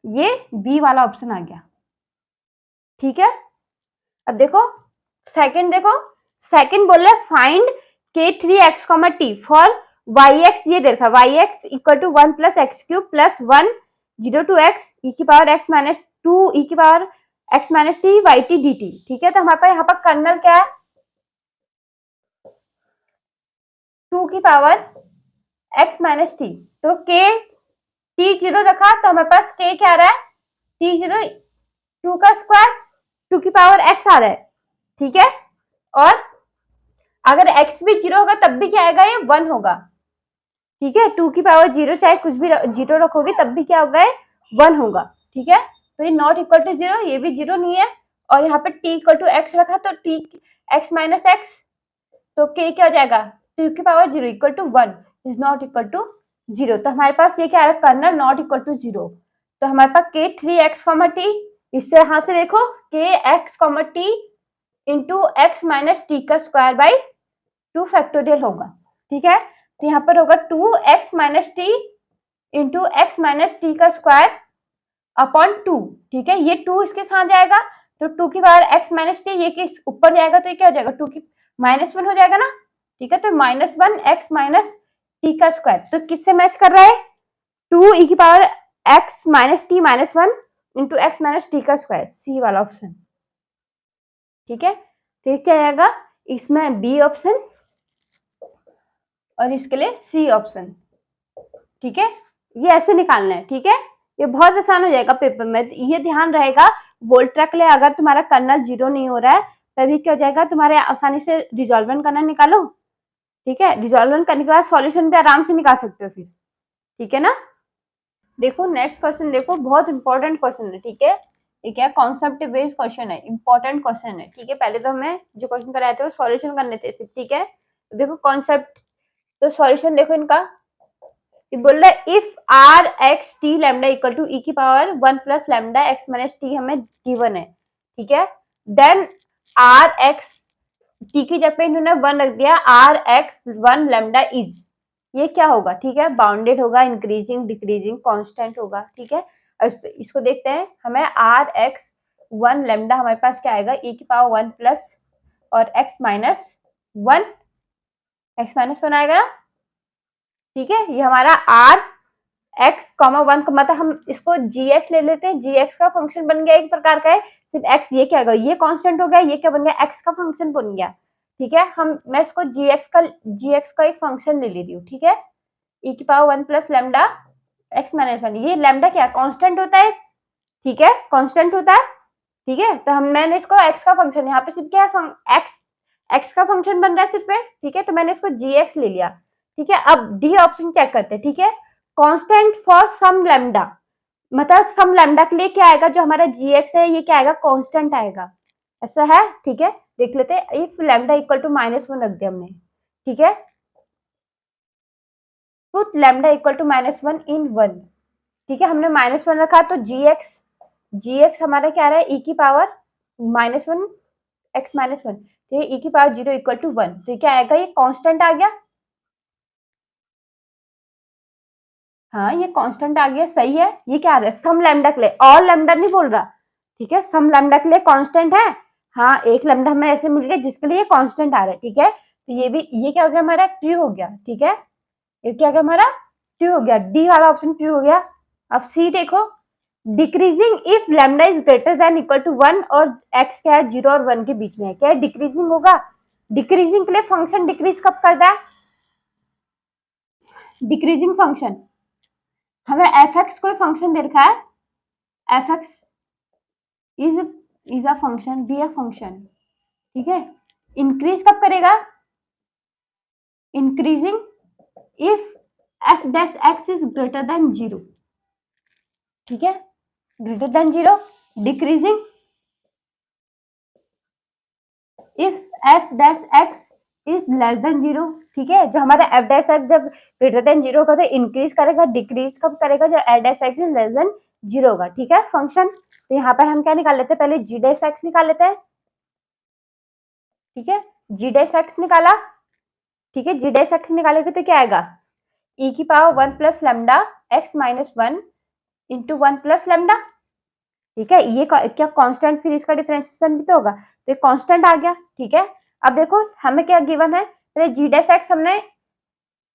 ये बी वाला ऑप्शन आ गया, ठीक है। अब देखो सेकंड, देखो सेकंड बोल रहा है find K three X comma T for Y X, ये देखा Y X equal to 1 plus X cube plus 1 0 to X E की पावर एक्स माइनस 2 ई की power x minus T Y T D T, ठीक है। तो हमारे पास यहाँ पर कर्नल क्या है 2 की पावर एक्स माइनस टी, तो के टी 0 रखा तो हमारे पास के क्या आ रहा है टी 0 2 का स्क्वायर 2 की पावर एक्स आ रहा है, ठीक है। और अगर x भी 0 होगा तब भी क्या आएगा, ये 1 होगा, ठीक है। 2 की पावर 0 चाहे कुछ भी 0 रखोगे तब भी क्या होगा, 1 होगा, ठीक है। तो ये नॉट इक्वल टू 0, ये भी 0 नहीं है, और यहाँ पे t इक्वल टू एक्स रखा तो t x माइनस एक्स, तो k क्या हो जाएगा 2 की power 0 equal to 1 is not equal to 0, तो हमारे पास ये क्या आ रहा है कर्नल नॉट इक्वल टू 0, तो हमारे पास k 3 एक्स कॉमा टी, इससे यहां से देखो k x comma t into x minus T का स्क्वायर बाई 2 फैक्टोरियल होगा, ठीक है। तो यहाँ पर होगा 2x minus T into x minus T का स्क्वायर अपॉन 2, ठीक है। ये 2 इसके साथ जाएगा तो 2 की पावर x माइनस टी, ये किस ऊपर जाएगा तो ये क्या हो जाएगा 2 की -1 हो जाएगा ना, ठीक है। तो -1 x माइनस टी का स्क्वायर, तो किससे मैच कर रहा है 2 ई की power x minus T -1 into x minus T का स्क्वायर, सी वाला ऑप्शन, ठीक है। तो ये क्या आएगा इसमें बी ऑप्शन और इसके लिए सी ऑप्शन, ठीक है। ये ऐसे निकालना है, ठीक है। ये बहुत आसान हो जाएगा पेपर में, ये ध्यान रहेगा वोल्ट्रा के लिए अगर तुम्हारा कर्नल 0 नहीं हो रहा है तभी क्या हो जाएगा, तुम्हारे आसानी से रिजॉल्वेंट करना निकालो, ठीक है। रिजॉल्वेंट करने के बाद सॉल्यूशन भी आराम से निकाल सकते हो फिर, ठीक है ना। देखो नेक्स्ट क्वेश्चन, देखो बहुत इंपॉर्टेंट क्वेश्चन है, ठीक है। ठीक है, कॉन्सेप्ट बेस्ड क्वेश्चन है, इंपॉर्टेंट क्वेश्चन है, ठीक है। पहले तो हमें जो क्वेश्चन कराए थे वो सॉल्यूशन करने थे सिर्फ, ठीक है। देखो कॉन्सेप्ट, तो सॉल्यूशन देखो इनका, ये बोल रहा है if R x T lambda equal to E की power 1 plus lambda x minus T हमें गिवन है, ठीक है। देन आर एक्स टी की जगह पे इन्होंने 1 रख दिया, आर एक्स 1 लैम्डा इज, ये क्या होगा, ठीक है। बाउंडेड होगा, इंक्रीजिंग डिक्रीजिंग कांस्टेंट होगा, ठीक है। इसको देखते हैं, हमें आर एक्स 1 लैम्डा हमारे पास क्या आएगा ई की पावर 1 प्लस और एक्स माइनस 1 आएगा, ठीक है। ये हमारा आर एक्स कॉमा 1 का मतलब हम इसको जी एक्स ले लेते हैं, जी एक्स का फंक्शन बन गया एक प्रकार का है, सिर्फ एक्स, ये क्या होगा ये कांस्टेंट हो गया, ये क्या बन गया एक्स का फंक्शन बन गया, ठीक है, मैं इसको जीएक्स का एक फंक्शन ले रही हूँ, ठीक है, ई की power 1 plus lambda x minus 1। ये लैम्डा क्या कांस्टेंट होता है, ठीक है, कांस्टेंट होता है, ठीक है। तो मैंने इसको एक्स का फंक्शन, यहाँ पे सिर्फ क्या है, एक्स का फंक्शन बन रहा है सिर्फ, ठीक है, तो मैंने इसको जीएक्स ले लिया, ठीक है। अब डी ऑप्शन चेक करते हैं, ठीक है, कांस्टेंट फॉर सम लैम्डा, मतलब सम लैम्डा के लिए क्या आएगा, जो हमारा जीएक्स है ये क्या आएगा, कांस्टेंट आएगा, ऐसा है, ठीक है। देख लेते हैं, इफ लैम्डा इक्वल टू -1 रख दिया हमने, ठीक है, पुट लैम्डा इक्वल टू -1 इन 1, ठीक है, हमने -1 रखा, तो जीएक्स हमारा क्या आ रहा है, ई की पावर -1 एक्स माइनस 1, तो ये ई की पावर 0 इक्वल टू 1, तो ये क्या आएगा, ये कांस्टेंट आ गया, हाँ ये कांस्टेंट आ गया, सही है। ये क्या आ रहा है, सम लैम्डा के लिए, और लैम्डा नहीं बोल रहा, ठीक है, सम लैम्डा के लिए कांस्टेंट है, हाँ एक लैम्डा हमें ऐसे मिल गया जिसके लिए कांस्टेंट आ रहा है, ठीक है। तो ये क्या हो गया हमारा, ट्रू हो गया, ठीक है, ये क्या हो गया हमारा, ट्रू हो गया, डी वाला ऑप्शन ट्रू हो गया। अब सी देखो, decreasing if lambda is greater than equal to 1 और एक्स क्या है 0 और 1 के बीच में है, क्या है, डिक्रीजिंग होगा। डिक्रीजिंग के लिए फंक्शन डिक्रीज कब करता है, डिक्रीजिंग फंक्शन, हमें एफ एक्स कोई फंक्शन दे रखा है, F x is a function, be a function, ठीक है, इंक्रीज कब करेगा, increasing if F dash x is greater then 0, ठीक है, greater than 0, decreasing if F dash x is less then 0, ठीक है, जो हमारा एफ डैश एक्स जब ग्रेटर देन 0 होगा तो इंक्रीज करेगा, डिक्रीज कब करेगा, जब F dash x is less then 0 होगा, ठीक है, फंक्शन। तो यहाँ पर हम क्या निकाल लेते हैं, पहले जी डैश एक्स निकाल लेते हैं, ठीक है, जी डैश एक्स निकाला, ठीक है, जी डैश एक्स निकालेंगे तो क्या आएगा, ई की power 1 plus lambda x minus 1 into 1 plus lambda, ठीक है, ये क्या कांस्टेंट, फिर इसका डिफरेंशिएशन भी तो होगा, तो ये कांस्टेंट आ गया, ठीक है। अब देखो हमें क्या गिवन है, पहले जी डैश एक्स हमने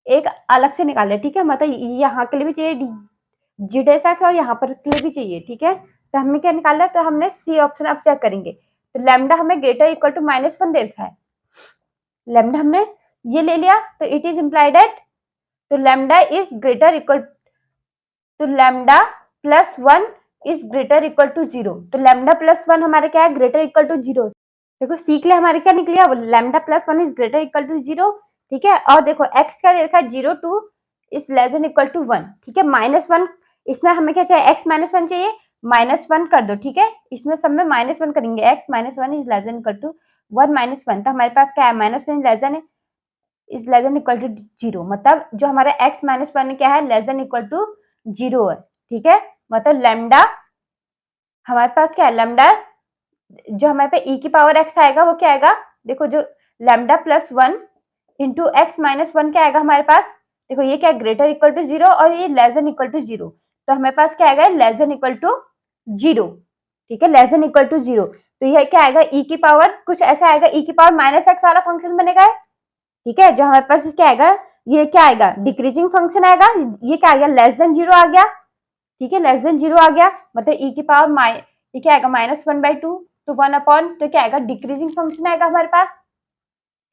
एक अलग से निकाले, ठीक है, मतलब यहाँ के लिए भी चाहिए जी डैश एक्स और यहाँ पर के लिए भी चाहिए, ठीक है। तो हमें क्या निकाला, तो हमने सी ऑप्शन अब चेक करेंगे, तो लैम्डा हमें ग्रेटर इक्वल टू -1 दे रखा है, लैम्डा हमने ये ले लिया, तो इट इज इम्प्लाइड एट, तो लैम्डा इज ग्रेटर इक्वल, तो lambda plus 1 is greater equal to 0, तो लैम्डा प्लस 1 हमारे क्या है, ग्रेटर इक्वल टू 0, देखो सीख ले हमारे क्या निकलिया, lambda plus 1 is greater equal to 0, ठीक है। और देखो एक्स क्या दे रखा है, 0 2 is less than equal to 1, ठीक है, -1 इसमें हमें क्या चाहिए, एक्स -1 चाहिए, -1 कर दो, ठीक है, इसमें सब में -1 करेंगे, x -1 is less than equal to 1 -1, तो हमारे पास क्या है, -1 is less than equal to 0, मतलब जो हमारा एक्स -1 क्या है, लेस देन इक्वल टू 0 है, ठीक है, मतलब लैम्डा हमारे पास क्या है, लैम्डा जो हमारे पे ई की पावर एक्स आएगा वो क्या आएगा, देखो जो लैम्डा प्लस 1 इंटू एक्स -1 क्या आएगा हमारे पास, देखो ये क्या है, ग्रेटर इक्वल टू 0 और ये लेस देन इक्वल टू 0, तो हमारे पास क्या आएगा, लेस देन इक्वल टू 0, ठीक है, लेस देन इक्वल टू 0, तो ये क्या आएगा, ई की पावर कुछ ऐसा आएगा, ई की पावर -x वाला फंक्शन बनेगा, ठीक है, जो हमारे पास क्या आएगा, ये क्या आएगा, डिक्रीजिंग फंक्शन आएगा, ये क्या आ गया, लेस देन 0 आ गया, ठीक है, लेस देन 0 आ गया, मतलब ई की पावर ये क्या आएगा, -1/2, तो 1 अपॉन, तो क्या आएगा, डिक्रीजिंग फंक्शन आएगा हमारे पास,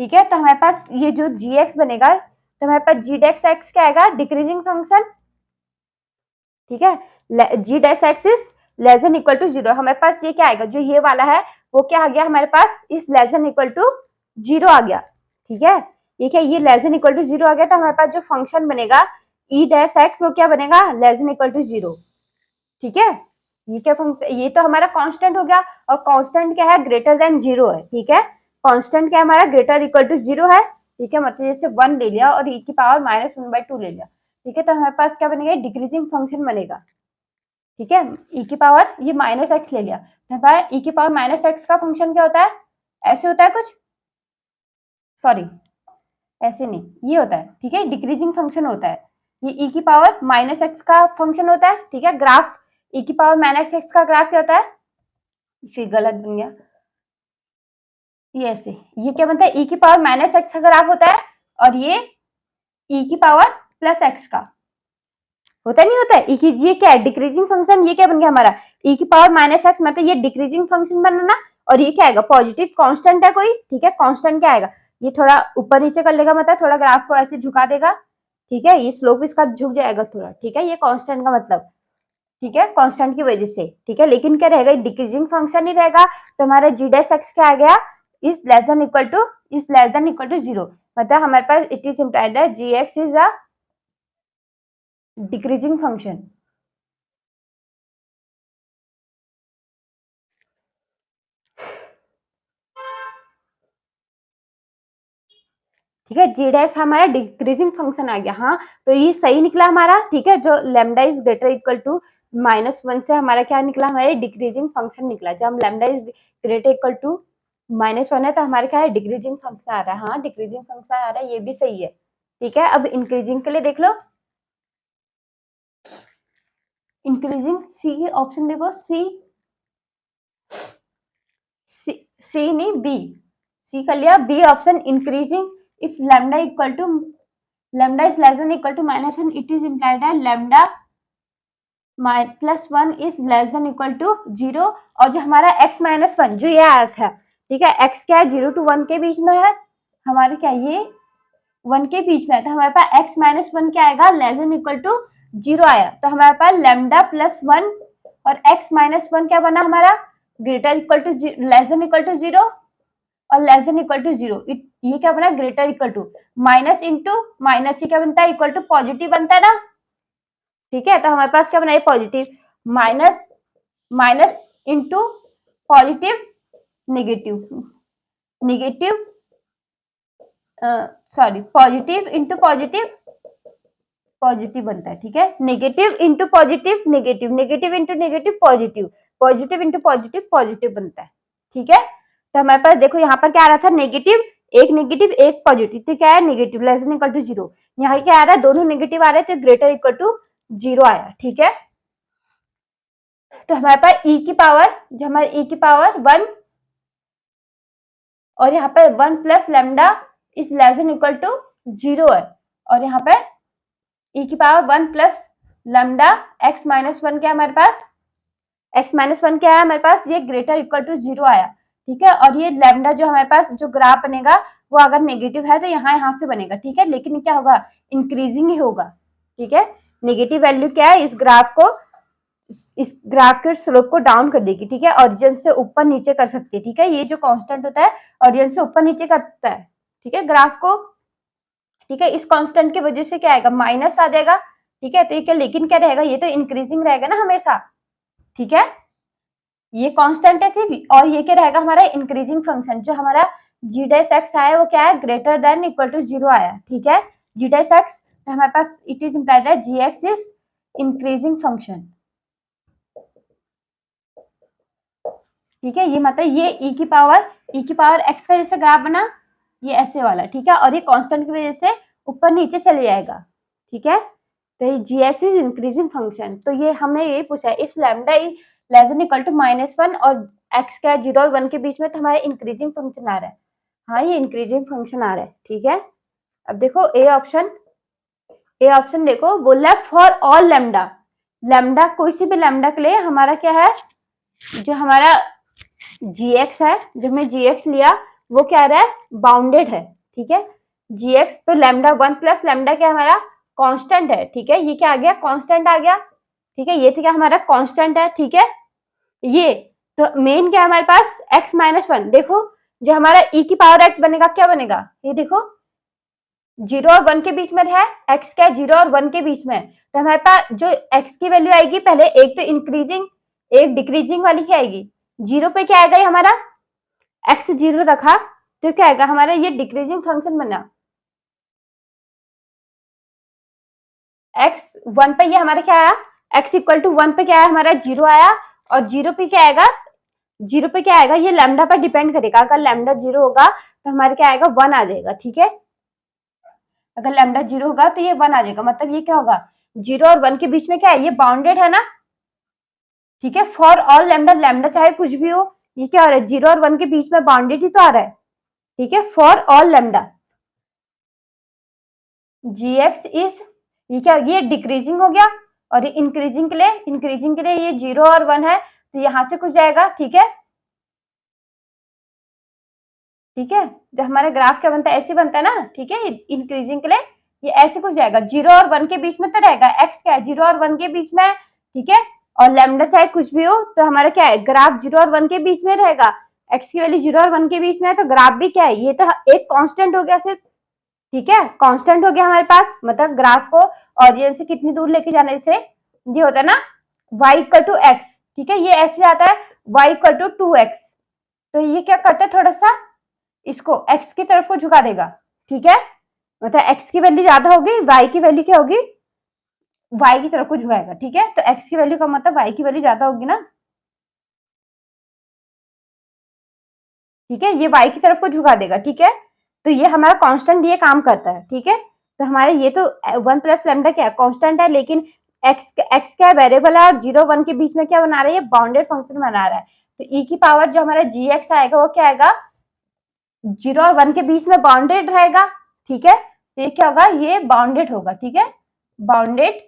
ठीक है। तो हमारे पास ये जो जी एक्स बनेगा, तो हमारे पास जी डेक्स एक्स क्या आएगा, डिक्रीजिंग फंक्शन, ठीक है, g dash x is less than equal to 0, हमारे पास ये क्या आएगा, जो ये वाला है वो क्या आ गया हमारे पास, is less than equal to 0 आ गया, ठीक है, ये क्या, ये लेस देन इक्वल टू 0 आ गया, तो हमारे पास जो फंक्शन बनेगा ई डैश एक्स वो क्या बनेगा, लेस देन इक्वल टू 0, ठीक है। ये क्या ये तो हमारा कांस्टेंट हो गया, और कांस्टेंट क्या है, ग्रेटर देन 0 है, ठीक है, कांस्टेंट क्या है हमारा, ग्रेटर इक्वल टू 0 है, ठीक है, मतलब जैसे 1 ले लिया और ई की पावर -1/2 ले लिया, ठीक है, तो हमारे पास क्या बनेगा, डिक्रीजिंग फंक्शन बनेगा, ठीक है, ई की पावर ये -x ले लिया, तो हमारा ई की पावर -x का फंक्शन क्या होता है, ऐसे होता है कुछ, सॉरी ऐसे नहीं, ये होता है, ठीक है, डिक्रीजिंग फंक्शन होता है, ये ई की पावर -x का फंक्शन होता है, ठीक है, ग्राफ ई की पावर -x का ग्राफ क्या होता है, फिर गलत बन गया, ये ऐसे, ये क्या बनता है, ई की पावर -x का ग्राफ होता है, और ये ई की पावर +x का होता नहीं होता है, ई की, ये क्या है, डिक्रीजिंग फंक्शन, ये क्या बन गया हमारा, ई की पावर -x, मतलब ये डिक्रीजिंग फंक्शन बना ना, और ये क्या आएगा, पॉजिटिव कांस्टेंट है कोई, ठीक है, कांस्टेंट क्या आएगा, ये थोड़ा ऊपर नीचे कर लेगा, मतलब थोड़ा ग्राफ को ऐसे झुका देगा, ठीक है, ये स्लोप इसका झुक जाएगा थोड़ा, ठीक है, ये कांस्टेंट का मतलब, ठीक है, कांस्टेंट की वजह से, ठीक है, लेकिन क्या रहेगा, डिक्रीजिंग फंक्शन ही रहेगा, तो हमारा जी डैश एक्स क्या आ गया, is less than equal to 0, मतलब हमारे पास इट इज इम्प्लाइड है g x is a decreasing function. ठीक है, जी डैश हमारा डिक्रीजिंग फंक्शन आ गया, हाँ, तो ये सही निकला हमारा, ठीक है, जो lambda is greater equal to -1 से हमारा क्या निकला, हमारे डिक्रीजिंग फंक्शन निकला, जब हम lambda is greater equal to -1 है तो हमारे क्या है, डिक्रीजिंग फंक्शन आ रहा है, हाँ, डिक्रीजिंग फंक्शन आ रहा है, ये भी सही है, ठीक है। अब इंक्रीजिंग के लिए देख लो, इंक्रीजिंग सी ऑप्शन देखो, सी नहीं बी, सी कर लिया, B option increasing if lambda equal to lambda is less than equal to -1 it is implied है lambda +1 is less than equal to 0, और जो हमारा x-1 जो ये आया था, ठीक है, x क्या है 0 to 1 के बीच में है, हमारे क्या ये 1 के बीच में है, तो हमारे पास x-1 क्या आएगा, लेस देन इक्वल टू 0 आया, तो हमारे पास लैम्डा +1 और x-1 क्या बना हमारा, greater equal to less than equal to 0 और लेस देन इक्वल टू 0, ये क्या बना, greater equal to, minus into minus, ये क्या बनता है, इक्वल टू पॉजिटिव बनता है ना, ठीक है, तो हमारे पास क्या बनाए, positive, minus minus into positive negative, negative sorry positive into positive, positive बनता है, ठीक है, negative into positive negative, negative into negative positive, positive into positive positive बनता है, ठीक है। तो हमारे पास देखो यहाँ पर क्या आ रहा था, नेगेटिव एक पॉजिटिव, तो क्या है, negative less than equal to 0, यहाँ क्या आ रहा है, दोनों नेगेटिव आ रहे थे, ग्रेटर इक्वल टू 0 आया, ठीक है। तो हमारे पास e की पावर, जो हमारे e की पावर 1 और यहाँ पर 1 plus lambda is less than equal to 0 है, और यहाँ पे e की पावर 1 प्लस लैम्डा x-1 क्या है हमारे पास, x-1 क्या है हमारे पास, ये ग्रेटर इक्वल टू 0 आया, ठीक है, और ये लैम्डा जो हमारे पास जो ग्राफ बनेगा वो अगर नेगेटिव है तो यहाँ से बनेगा, ठीक है, लेकिन क्या होगा, इंक्रीजिंग ही होगा, ठीक है, नेगेटिव वैल्यू क्या है, इस ग्राफ के स्लोप को डाउन कर देगी, ठीक है, ऑरिजिन से ऊपर नीचे कर सकती है, ठीक है, ये जो कांस्टेंट होता है ऑरिजिन से ऊपर नीचे करता है, ठीक है, ग्राफ को, ठीक है, इस कांस्टेंट की वजह से क्या आएगा, माइनस आ जाएगा, ठीक है, तो ये क्या, लेकिन क्या रहेगा, ये तो इंक्रीजिंग रहेगा ना हमेशा, ठीक है, ये कांस्टेंट है सिर्फ, और ये क्या रहेगा हमारा इंक्रीजिंग फंक्शन, जो हमारा जी डैश एक्स आया वो क्या है, ग्रेटर देन इक्वल टू 0 आया, ठीक है, जी डैश एक्स, तो हमारे पास इट इज इम्प्लाइड है g x is increasing function, ठीक है, ये मतलब ये e की पावर x का जैसे ग्राफ बना, ये ऐसे वाला, ठीक है, और ये कांस्टेंट की वजह से ऊपर नीचे चले जाएगा, ठीक है, तो ये g x is increasing function, तो ये हमें ये पूछा है if lambda less than equal to -1 और x क्या है 0 और 1 के बीच में, तो हमारा इंक्रीजिंग फंक्शन आ रहा है, हाँ, ये इंक्रीजिंग फंक्शन आ रहा है, ठीक है। अब देखो ए ऑप्शन देखो, बोल रहा है फॉर ऑल लैम्डा, लैम्डा कोई सी भी लैम्डा के लिए हमारा क्या है, जो हमारा gx है, जो हमने gx लिया वो क्या आ रहा है, बाउंडेड है, ठीक है, gx तो लैम्डा 1 प्लस लैम्डा क्या हमारा कांस्टेंट है, ठीक है, ये क्या आ गया, कांस्टेंट आ गया, ठीक है, ये तो क्या हमारा कांस्टेंट है, ठीक है, ये तो मेन क्या है हमारे पास x-1, देखो जो हमारा e की पावर x बनेगा क्या बनेगा, ये देखो 0 और 1 के बीच में है, x क्या 0 और 1 के बीच में है, तो हमारे पास जो x की वैल्यू आएगी, पहले एक तो इंक्रीजिंग एक डिक्रीजिंग वाली क्या आएगी, 0 पे क्या आएगा, ये हमारा x 0 रखा तो क्या आएगा हमारा, ये डिक्रीजिंग फंक्शन बना, x 1 पे ये हमारा क्या आया, x इक्वल टू 1 पे क्या आया हमारा 0 आया, और 0 पे क्या आएगा, 0 पे क्या आएगा, ये लैम्डा पर डिपेंड करेगा, अगर लैम्डा 0 होगा तो हमारे क्या आएगा 1 आ जाएगा, ठीक है, अगर लैम्डा 0 होगा तो ये 1 आ जाएगा, मतलब ये क्या होगा 0 और 1 के बीच में क्या है, ये बाउंडेड है ना, ठीक है, फॉर ऑल लैम्डा, लैम्डा चाहे कुछ भी हो, ये क्या हो रहा है 0 और 1 के बीच में बाउंडेड ही तो आ रहा है, ठीक है, for all lambda g x is, ये क्या, ये डिक्रीजिंग हो गया, और ये इंक्रीजिंग के लिए ये 0 और 1 है, तो यहां से कुछ जाएगा, ठीक है, ठीक है, जो हमारा ग्राफ क्या बनता है, ऐसे बनता है ना, ठीक है, इंक्रीजिंग के लिए ये ऐसे कुछ जाएगा, 0 और 1 के बीच में तो रहेगा, एक्स क्या है 0 और 1 के बीच में है, ठीक है, और लैम्डा चाहे कुछ भी हो तो हमारा क्या है, ग्राफ 0 और 1 के बीच में रहेगा, एक्स की वैल्यू 0 और 1 के बीच में है तो ग्राफ भी क्या है, ये तो एक कांस्टेंट हो गया सिर्फ, ठीक है, कांस्टेंट हो गया हमारे पास, मतलब ग्राफ को ऑरिजिन से कितनी दूर लेके जाना, जैसे ये होता है ना y इक्वल टू एक्स, ठीक है, ये ऐसे आता है y इक्वल टू 2x, तो ये क्या करता है, थोड़ा सा इसको x की तरफ को झुका देगा, ठीक है, मतलब x की वैल्यू ज्यादा होगी, y की वैल्यू क्या होगी, y की तरफ को झुकाएगा, ठीक है, तो x की वैल्यू का मतलब y की वैल्यू ज्यादा होगी ना, ठीक है, ये y की तरफ को झुका देगा, ठीक है, तो ये हमारा कांस्टेंट ये काम करता है, ठीक है, तो हमारे ये तो 1 प्लस लैम्डा क्या है, कांस्टेंट है, लेकिन x क्या है, वेरिएबल है, और 0 1 के बीच में क्या बना रहा है, ये बाउंडेड फंक्शन बना रहा है, तो e की पावर जो हमारा gx आएगा वो क्या आएगा, 0 और 1 के बीच में बाउंडेड रहेगा, ठीक है, तो ये क्या होगा, ये बाउंडेड होगा, ठीक है, बाउंडेड,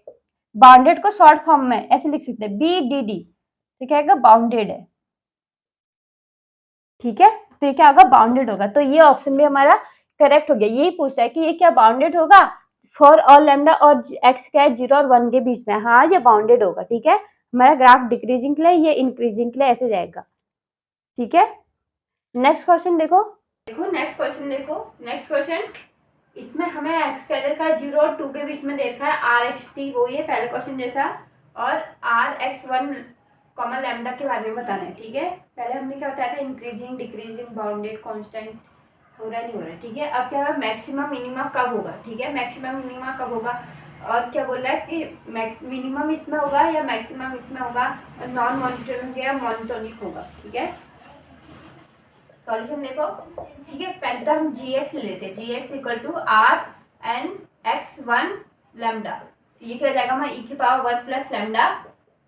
बाउंडेड को शॉर्ट फॉर्म में ऐसे लिख सकते हैं BDD, तो क्या आएगा, बाउंडेड है, ठीक है, तो ये क्या होगा, बाउंडेड होगा, तो ये ऑप्शन भी हमारा करेक्ट हो गया, यही पूछ रहा है कि ये क्या बाउंडेड होगा फॉर ऑल लैम्डा और एक्स क्या है 0 और 1 के बीच में, हाँ ये बाउंडेड होगा, ठीक है, हमारा ग्राफ डिक्रीजिंग के लिए, ये इंक्रीजिंग के लिए ऐसे जाएगा, ठीक है, नेक्स्ट क्वेश्चन देखो, नेक्स्ट क्वेश्चन देखो, नेक्स्ट क्वेश्चन, इसमें हमें एक्स कह रखा है 0 और 2 के बीच में देखा है आर एक्स टी, वो ये पहले क्वेश्चन जैसा, और आर एक्स 1 कॉमन लैम्डा के बारे में बताना है, ठीक है, पहले हमने क्या बताया था, इंक्रीजिंग डिक्रीजिंग बाउंडेड कांस्टेंट, हो रहा नहीं हो रहा, ठीक है, अब क्या है, मैक्सिमम मिनिमम कब होगा, ठीक है, मैक्सिमम मिनिमम कब होगा, और क्या बोल रहा है कि मिनिमम इसमें होगा या मैक्सिमम इसमें होगा, और नॉन मोनोटोनिक या मोनोटोनिक होगा, ठीक है, सॉल्यूशन देखो, ठीक है, पहले तो हम gx ले लेते हैं, gx equal to r n x 1 lambda, तो ये क्या हो जाएगा, हमारा e की power 1 plus lambda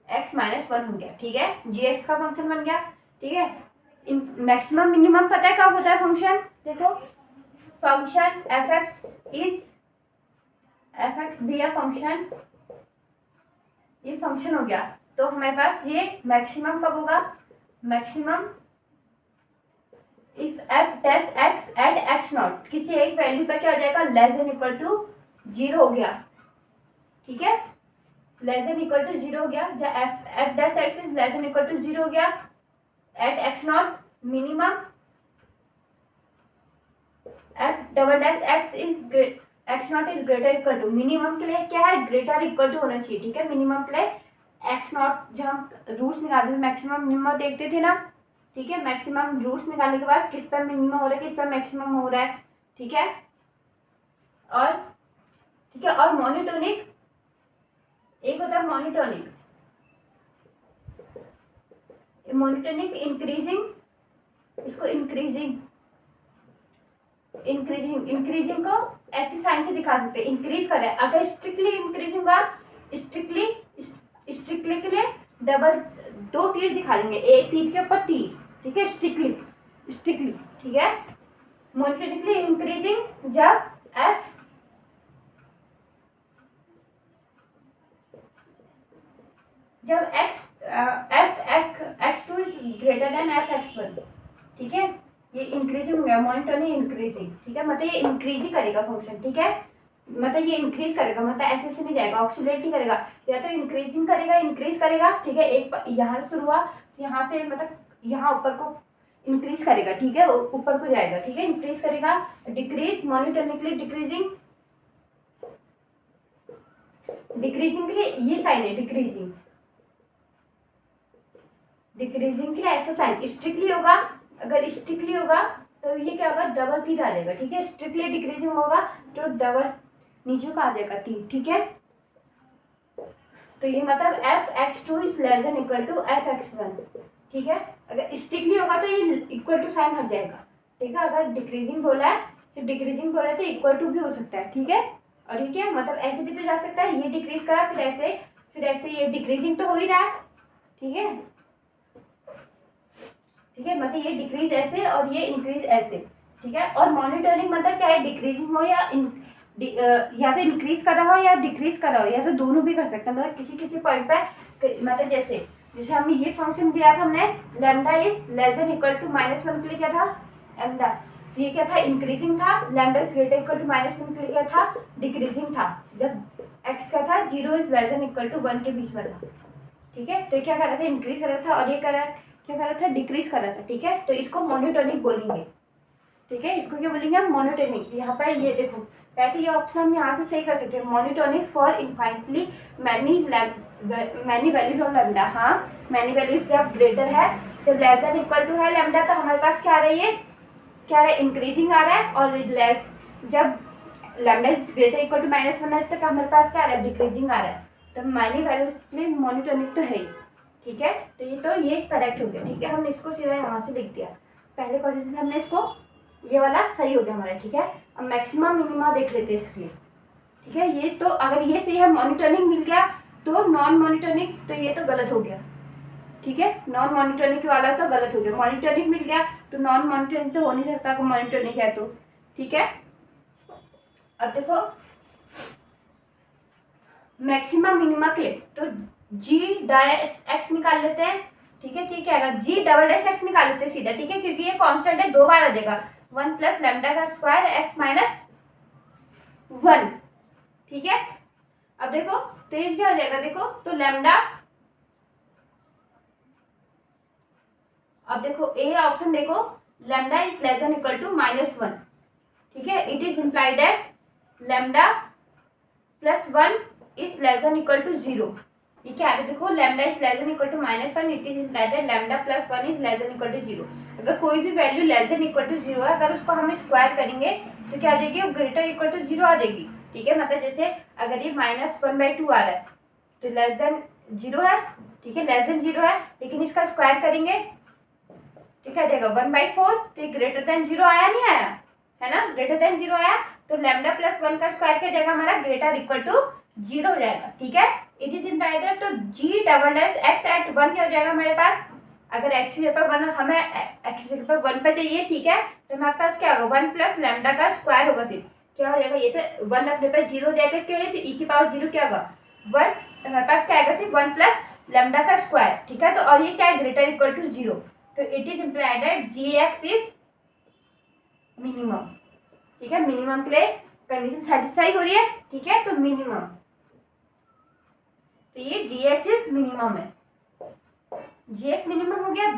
x minus 1 हो गया, ठीक है, gx का फंक्शन बन गया, ठीक है, मैक्सिमम मिनिमम पता है कब होता है फंक्शन, देखो फंक्शन fx भी है फंक्शन, ये फंक्शन हो गया, तो हमारे पास ये मैक्सिमम कब होगा, maximum if f dash x at x naught, किसी एक वैल्यू पे क्या हो जाएगा, लेस देन इक्वल टू 0 हो गया, ठीक है, लेस देन इक्वल टू 0 हो गया, जब f dash x is less than equal to 0 हो गया at x naught, minimum f double dash x is x naught is greater equal to, minimum के लिए क्या है, ग्रेटर इक्वल टू होना चाहिए, ठीक है, मिनिमम के लिए x नॉट, जब हम रूट्स निकालते थे मैक्सिमम मिनिमम देखते थे ना, ठीक है, मैक्सिमम रूट्स निकालने के बाद किस पर मिनिमम हो रहा है, किस पर मैक्सिमम हो रहा है, ठीक है, और ठीक है, और मोनोटोनिक, एक होता है मोनोटोनिक, मोनोटोनिक इंक्रीजिंग, इसको इंक्रीजिंग इंक्रीजिंग को ऐसी साइन से दिखा सकते हैं, इंक्रीज कर रहा है, अगर स्ट्रिक्टली इंक्रीजिंग होगा, स्ट्रिक्टली के लिए डबल 2 तीर दिखा देंगे, एक तीर के ऊपर तीर, ठीक है, स्ट्रिक्टली, ठीक है, मोनोटोनिकली इंक्रीजिंग जब x2 is greater then fx1, ठीक है, ये इंक्रीजिंग हो गया, मोनोटोनिक इंक्रीजिंग, ठीक है, मतलब ये इंक्रीज ही करेगा फंक्शन, ठीक है, मतलब ये इंक्रीज करेगा, मतलब ऐसे से नहीं जाएगा, ऑक्सीलेट ही करेगा, या तो इंक्रीजिंग करेगा, इंक्रीज करेगा, ठीक है, एक यहाँ से शुरू हुआ, यहाँ से मतलब यहाँ ऊपर को इंक्रीज करेगा, ठीक है, ऊपर को जाएगा, ठीक है, इंक्रीज करेगा, डिक्रीज, मोनोटोनिकली डिक्रीजिंग, डिक्रीजिंग के लिए ये साइन है, डिक्रीजिंग के लिए ऐसा साइन, स्ट्रिक्टली होगा, अगर स्ट्रिक्टली होगा तो ये क्या होगा, डबल तीर आ जाएगा, ठीक है, स्ट्रिक्टली डिक्रीजिंग होगा तो डबल नीचे का आ जाएगा तीर, ठीक है, तो ये मतलब fx2 is less than equal to fx1, ठीक है, अगर स्ट्रिक्टली होगा तो ये इक्वल टू साइन हट जाएगा, ठीक है, अगर डिक्रीजिंग बोला है तो डिक्रीजिंग बोला है तो इक्वल टू भी हो सकता है, ठीक है, और ठीक है, मतलब ऐसे भी तो जा सकता है, ये डिक्रीज करा फिर ऐसे ये डिक्रीजिंग तो हो ही रहा है, ठीक है, ठीक है, मतलब ये डिक्रीज ऐसे और ये इंक्रीज ऐसे, ठीक है, और मोनोटोनिक मतलब चाहे डिक्रीजिंग हो या तो इंक्रीज कर रहा हो या डिक्रीज कर रहा हो, या तो दोनों भी कर सकते हैं, मतलब किसी पॉइंट पे, मतलब जैसे हमें ये फंक्शन दिया था हमने, lambda is less than equal to -1 के लिए क्या था, लैम्डा तो ये क्या था, इंक्रीजिंग था, lambda is greater equal to -1 के लिए क्या था, डिक्रीजिंग था, जब x का था 0 is less than equal to 1 के बीच में था। ठीक है, तो ये क्या कर रहा था, इंक्रीज कर रहा था, और ये क्या कर रहा था, डिक्रीज कर रहा था। ठीक है, तो इसको मोनोटोनिक बोलेंगे। ठीक है, इसको क्या बोलेंगे हम, मोनोटोनिक। यहाँ पर ये देखो, वैसे ये ऑप्शन हम यहाँ से सही कर सकते हैं, monotonic for infinitely many values of lambda. हाँ, मैनी वैल्यूज जब ग्रेटर है, जब लेस देन इक्वल टू है लैम्डा, तो हमारे पास क्या आ रही है, क्या आ रहा है, इंक्रीजिंग आ रहा है, और लेस जब lambda is greater equal to -1 है तक हमारे पास क्या आ रहा है, डिक्रीजिंग आ रहा है। तो मैनी वैल्यूज के लिए मोनोटोनिक तो है ही। ठीक है, तो ये करेक्ट हो गया। ठीक है, हमने इसको सीधा यहाँ से लिख दिया, पहले क्वेश्चन से हमने इसको, ये वाला सही हो गया हमारा। ठीक है, अब मैक्सिमम मिनिमा देख लेते हैं इसके लिए। ठीक है, ये तो अगर ये सही है, मोनोटोनिक मिल गया, तो नॉन मोनोटोनिक, तो ये तो गलत हो गया। ठीक है, नॉन मोनोटोनिक वाला तो गलत हो गया, मोनोटोनिक मिल गया तो नॉन मोनोटोनिक तो हो नहीं सकता, अगर मोनोटोनिक है तो। ठीक है, अब देखो मैक्सिमम मिनिमा के लिए तो g डैश x निकाल लेते हैं। ठीक है, ठीक है, अगर g डबल डैश x निकाल लेते हैं सीधा। ठीक है, क्योंकि ये कांस्टेंट है, 2 बार आ जाएगा, 1 प्लस लैम्डा का स्क्वायर x माइनस 1। ठीक है, अब देखो तो ये क्या हो जाएगा, देखो तो लैम्डा, अब देखो ए ऑप्शन देखो, lambda is less than equal to -1। ठीक है, it is implied that lambda plus 1 is less than equal to 0। ये क्या है, देखो lambda is less than equal to -1, it is implied that lambda plus 1 is less than equal to 0। अगर कोई भी value less than equal to 0 है, अगर उसको हम स्क्वायर करेंगे तो क्या आ जाएगी, वो ग्रेटर इक्वल टू 0 आ जाएगी। ठीक है, मतलब जैसे अगर ये -1/2 आ रहा है तो लेस देन 0 है। ठीक है, लेस देन 0 है, लेकिन इसका स्क्वायर करेंगे तो क्या आ जाएगा, 1/4। तो ये ग्रेटर देन 0 आया, नहीं आया, है ना, ग्रेटर देन 0 आया, तो लैम्डा प्लस 1 का स्क्वायर क्या जाएगा हमारा, ग्रेटर इक्वल टू 0 हो जाएगा। ठीक है, इट इज इम्प्लाइड तो g double dash x at 1 क्या हो जाएगा हमारे पास, अगर x की जगह 1, हमें x की जगह 1 पे चाहिए। ठीक है, तो हमारे पास क्या होगा, 1 प्लस लैम्डा का स्क्वायर होगा, सिर्फ क्या हो जाएगा, ये तो 1 रखने पर 0 हो जाएगा, इसके वजह तो e की पावर 0 क्या होगा 1, तो हमारे पास क्या आएगा, सिर्फ 1 प्लस लैम्डा का स्क्वायर। ठीक है, तो और ये क्या है, ग्रेटर इक्वल टू 0, तो it is implied that gx is minimum. ठीक है, मिनिमम के लिए कंडीशन सेटिस्फाई हो रही है। ठीक है, तो मिनिमम, तो ये gx इज मिनिमम है, gx मिनिमम हो गया।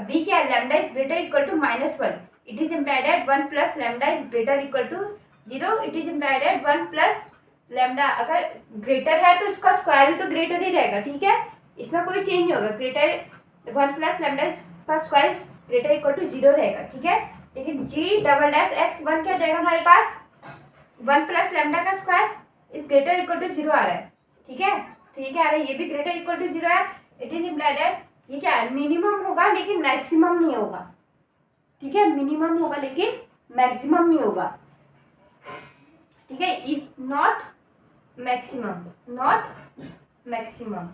b क्या है, lambda is greater equal to -1, it is implied that 1 plus lambda is greater equal to 0, it is implied that 1 plus lambda, अगर ग्रेटर है तो उसका स्क्वायर भी तो ग्रेटर ही रहेगा। ठीक है, इसमें कोई चेंज नहीं होगा, ग्रेटर 1 प्लस लैम्डा का स्क्वायर ग्रेटर इक्वल टू 0 रहेगा। ठीक है, लेकिन g डबल डैश x 1 क्या हो जाएगा हमारे पास, 1 प्लस लैम्डा का square is greater equal to 0 आ रहा है। ठीक है, तो ये क्या आ रहा है, ये भी ग्रेटर इक्वल टू 0 है, इट इज इम्प्लाइड दैट ये क्या है, मिनिमम होगा लेकिन मैक्सिमम नहीं होगा। ठीक है, मिनिमम होगा लेकिन मैक्सिमम नहीं होगा। ठीक है, is not maximum, not maximum.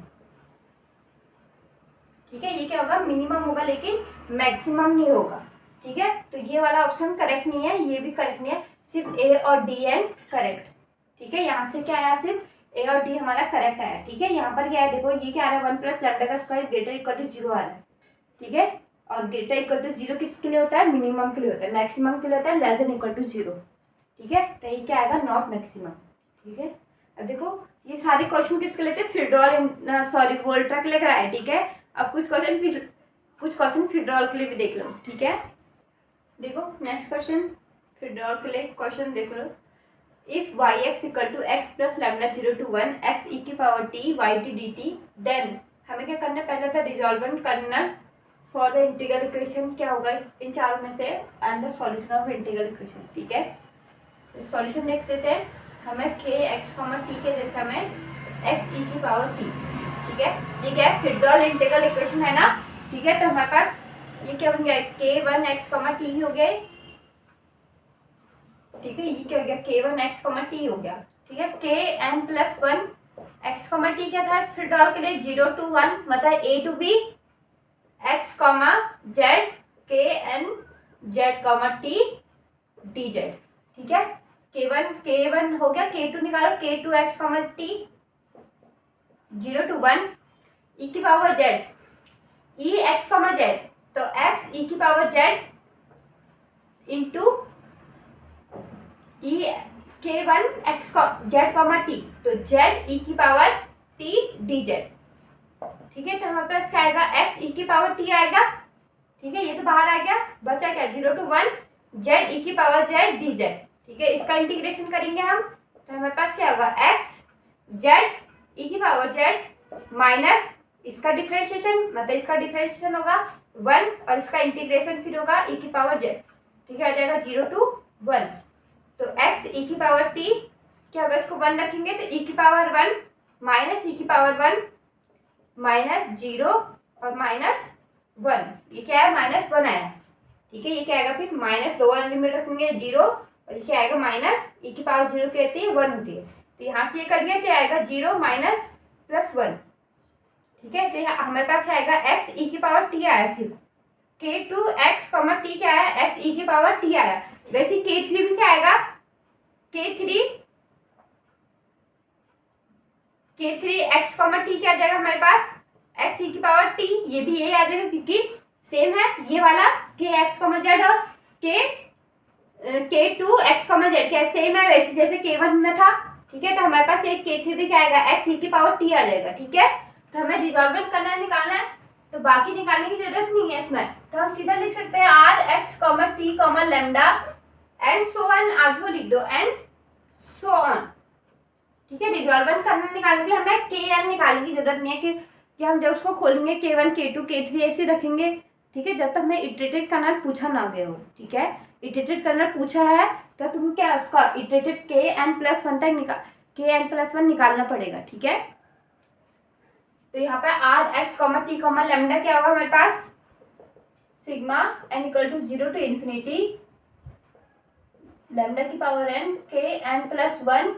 ठीक है, ये क्या होगा, मिनिमम होगा लेकिन मैक्सिमम नहीं होगा। ठीक है, तो ये वाला ऑप्शन करेक्ट नहीं है, ये भी करेक्ट नहीं है, सिर्फ ए और डी एंड करेक्ट। ठीक है, यहाँ से क्या आया, सिर्फ ए और डी हमारा करेक्ट आया। ठीक है, यहाँ पर क्या है, देखो ये क्या आ रहा है, 1 प्लस लैम्डा का स्क्वायर ग्रेटर इक्वल टू 0 आ रहा है। ठीक है, और ग्रेटर इक्वल टू 0 किसके लिए होता है, मिनिमम के लिए होता है, मैक्सिमम के लिए होता है लेस देन इक्वल टू 0। ठीक है, तो ये क्या आएगा, नॉट मैक्सिमम। ठीक है, अब देखो ये सारे क्वेश्चन किसके लिए थे, फिडरॉल सॉरी वोल्ट्रा के लिए कराए। ठीक है, अब कुछ क्वेश्चन फिडरॉल के लिए भी देख लो। ठीक है, देखो नेक्स्ट क्वेश्चन फिडरॉल के लिए क्वेश्चन देख लो, if yx equal to x plus lambda 0 to 1 x e की power t yt dt, then हमें क्या करना है, पहले था रिजॉल्वेंट करना फॉर द इंटीग्रल इक्वेशन, क्या होगा इन चारों में से, and the solution of integral equation. ठीक है, सॉल्यूशन देख लेते हैं, हमें k x t के देते हमें x e की पावर t। ठीक है, ये क्या है, फिडरॉल इंटीग्रल इक्वेशन है ना। ठीक है, तो हमारे पास ये क्या बन गया, k1 x t हो गया। ठीक है, ये क्या हो गया, k1 x t हो गया। ठीक है, kn प्लस 1 x t क्या था फिडरॉल के लिए, 0 to 1, मतलब a to b x z kn z t dz। ठीक है, k1 हो गया, k2 निकालो, k2 x t 0 to 1 e की power z e x z, तो x e की पावर z इंटू ई k1 x z comma T, तो z e की पावर t dz। ठीक है, तो हमारे पास क्या आएगा, x e की पावर t आएगा। ठीक है, ये तो बाहर आ गया, बचा क्या 0 to 1 z e की पावर z dz। ठीक है, इसका इंटीग्रेशन करेंगे हम, तो हमारे पास क्या होगा x z e की पावर z माइनस इसका डिफरेंशिएशन, मतलब इसका डिफरेंशिएशन होगा 1 और इसका इंटीग्रेशन फिर होगा e की पावर z। ठीक है, आ जाएगा 0 to 1, तो x e की पावर t क्या होगा, इसको 1 रखेंगे तो e की पावर 1 माइनस e की पावर 1 माइनस 0 और माइनस 1, ये क्या है -1 आया। ठीक है, ये क्या आएगा, फिर माइनस लोअर लिमिट रखेंगे 0 और ये क्या आएगा माइनस e की पावर 0 क्या होती है 1 होती है, तो यहाँ से ये कट गया, क्या आएगा 0 माइनस प्लस 1। ठीक है, तो यहाँ हमारे पास क्या आएगा x e की पावर t आया, सिर्फ k2 x t क्या आया, x e की पावर t आया। वैसे k3 भी क्या आएगा, k3 x t क्या आ जाएगा हमारे पास, x e की पावर t, ये भी यही आ जाएगा क्योंकि सेम है ये वाला k x z और k2 x z क्या सेम है वैसे जैसे k1 में था। ठीक है, तो हमारे पास एक k3 भी क्या आएगा, x e की पावर t आ जाएगा। ठीक है, तो हमें रिजॉल्वेंट करना है, निकालना है, तो बाकी निकालने की जरूरत नहीं है इसमें, तो हम सीधा लिख सकते हैं r x t lambda and so on, आगे को लिख दो एंड सो ऑन। ठीक है, रिजॉल्वेंट करना निकालने के लिए हमें kn निकालने की जरूरत नहीं है कि हम जब उसको खोलेंगे k1 k2 k3 ऐसे रखेंगे। ठीक है, जब तक हमें इटरेटेड कर्नल पूछा ना गया हो। ठीक है, इटरेटेड कर्नल पूछा है तो तुम क्या उसका इटरेटेड kn+1 तक kn+1 निकालना पड़ेगा। ठीक है, तो यहाँ पे r x t लैम्डा क्या होगा हमारे पास, sigma n = 0 to infinity lambda की power n kn+1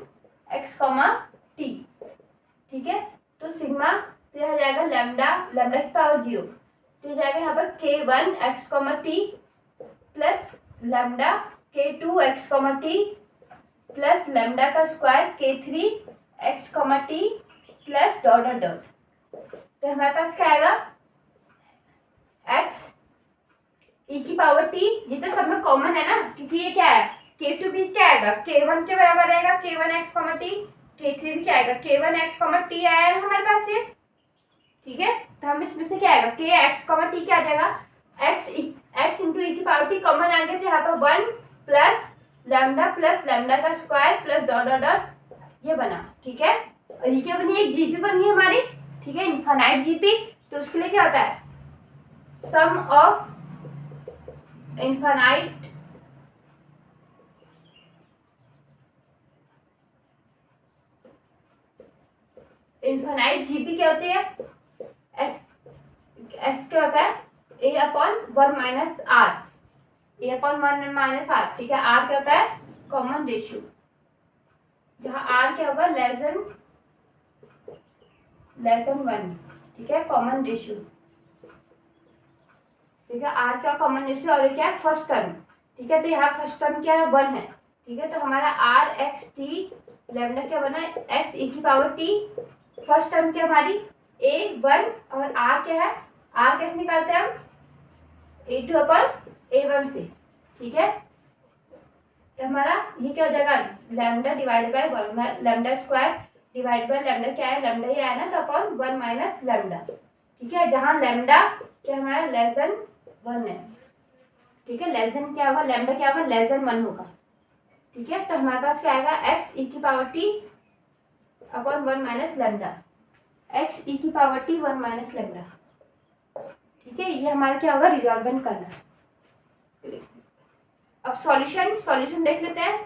x t। ठीक है, तो सिग्मा तो यह जाएगा लैम्डा की पावर 0, तो जाएगा यहाँ पर k1 x t plus lambda k2 x t plus lambda का square k3 x t plus dot dot dot. तो हमारे पास क्या आएगा, x e की पावर t, ये तो सब में कॉमन है ना क्योंकि ये क्या है, k2 भी क्या आएगा k1 के बराबर आएगा k1 x t, k3 भी क्या आएगा k1 x t आया है हमारे पास ये। ठीक है, तो हम इसमें से क्या आएगा k x t क्या आ जाएगा, x इंटू e की पावर t कॉमन आ गया, तो यहाँ पर 1 प्लस लैम्डा का square plus dot dot dot ये बना। ठीक है, और ये क्या बनी, एक जीपी बनी है हमारी। ठीक है, इनफाइनाइट जीपी, तो उसके लिए क्या होता है, सम ऑफ इनफाइनाइट जीपी क्या होती है, एस क्या होता है a/1 minus are, a/1 minus are. ठीक है, आर क्या होता है, कॉमन रेशियो, जहाँ आर क्या होगा लेस देन 1। ठीक है, कॉमन रेशियो। ठीक है, आर क्या कॉमन रेशियो, और ये क्या है फर्स्ट टर्म। ठीक है, तो यहाँ फर्स्ट टर्म क्या है 1 है। ठीक है, तो हमारा आर एक्स टी लैम्डा क्या बना, x e की पावर t, फर्स्ट टर्म क्या हमारी a1 और r क्या है, r कैसे निकालते हैं हम, a2/a1 से। ठीक है, तो हमारा ये क्या हो जाएगा, lambda divided by 1, lambda square divide by lambda क्या है, लैम्डा ही आया ना, तो अपॉन 1 माइनस लैम्डा। ठीक है, जहाँ लैम्डा क्या हमारा लेस देन 1 है। ठीक है, लेस देन क्या होगा, लैम्डा क्या होगा लेस देन 1 होगा। ठीक है, तो हमारे पास क्या आएगा x e की power t upon 1 minus lambda, x e की पावर t 1 माइनस लैम्डा। ठीक है, ये हमारा क्या होगा, रिजॉल्वेंट करना। अब सॉल्यूशन देख लेते हैं।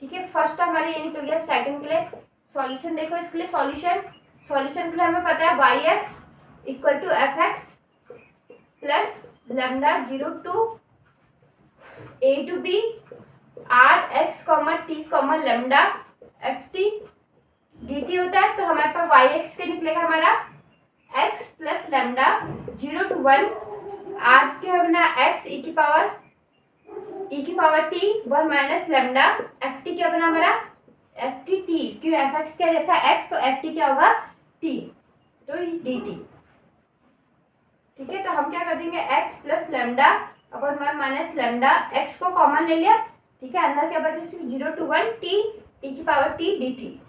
ठीक है, फर्स्ट हमारे ये निकल गया, सेकंड के लिए सॉल्यूशन देखो। इसके लिए सॉल्यूशन के लिए हमें पता है y(x) = f(x) plus lambda 0 to a to b r x, t, lambda f t dt होता है। तो हमारे पास y(x) के निकलेगा हमारा x plus lambda 0 to 1 r के बना x e की power t 1 minus lambda f t क्या बना हमारा f t t, क्यों f(x) क्या देखा x, तो f t क्या होगा t, तो dt। ठीक है, तो हम क्या कर देंगे x plus lambda upon 1 minus lambda x को कॉमन ले लिया, ठीक है, अंदर क्या बचा सिर्फ 0 to 1 टी की पावर टी डी टी,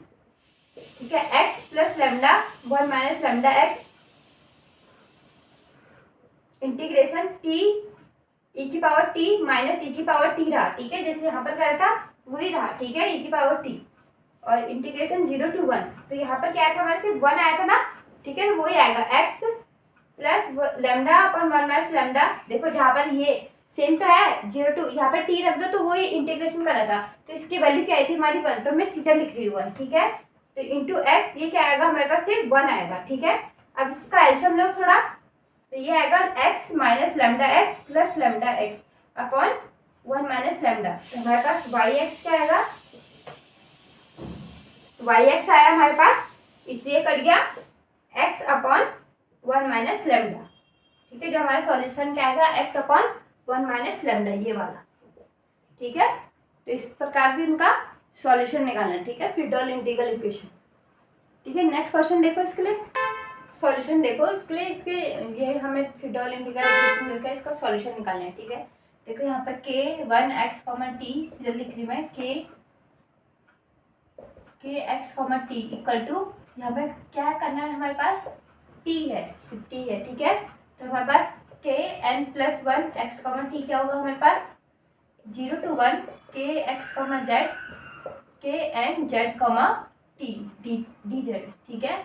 ठीक है, x plus lambda 1 minus lambda x integration T e की पावर टी माइनस ई की पावर टी रहा, ठीक है, जैसे यहाँ पर क्या था वही रहा, ठीक है, ई की पावर टी और इंटीग्रेशन 0 to 1, तो यहाँ पर क्या आया था हमारे से 1 आया था ना, ठीक है, तो वही आएगा एक्स प्लस लेमडा अपन 1 माइनस लेमडा, देखो जहाँ पर ये सेम तो है 0 to यहाँ पर टी रख दो तो वही इंटीग्रेशन करा था, तो इसकी वैल्यू क्या आई थी हमारी 1, तो मैं सीधा लिख रही हूँ 1, ठीक है, तो इंटू एक्स ये क्या आएगा हमारे पास सिर्फ 1 आएगा, ठीक है। अब इसका एल्शियम लो थोड़ा, तो ये आएगा x minus lambda x plus lambda x upon 1 minus lambda, तो हमारे पास वाई एक्स क्या आएगा, वाई एक्स आया हमारे पास, इसलिए कट गया एक्स अपॉन 1 माइनस लेमडा, ठीक है, जो हमारा सॉल्यूशन क्या आएगा एक्स अपॉन 1 माइनस लेमडा ये वाला, ठीक है, तो इस प्रकार से इनका सॉल्यूशन निकालना है, ठीक है, फ्रीडोल इंटीग्रल इक्वेशन, ठीक है। नेक्स्ट क्वेश्चन देखो, इसके लिए सॉल्यूशन देखो, इसके लिए इसके ये हमें फ्रीडोल इंटीग्रल इक्वेशन मिलकर इसका सॉल्यूशन निकालना है, ठीक है। देखो यहाँ पर के 1 एक्स कॉमा टी सीधे लिख रही मैं K x comma t equal to, यहाँ पे क्या करना है हमारे पास टी है, सिर्फ टी है, ठीक है, तो हमारे पास K n plus 1 x comma t क्या होगा हमारे पास 0 to 1 K x comma z के n z comma t d d z, ठीक है,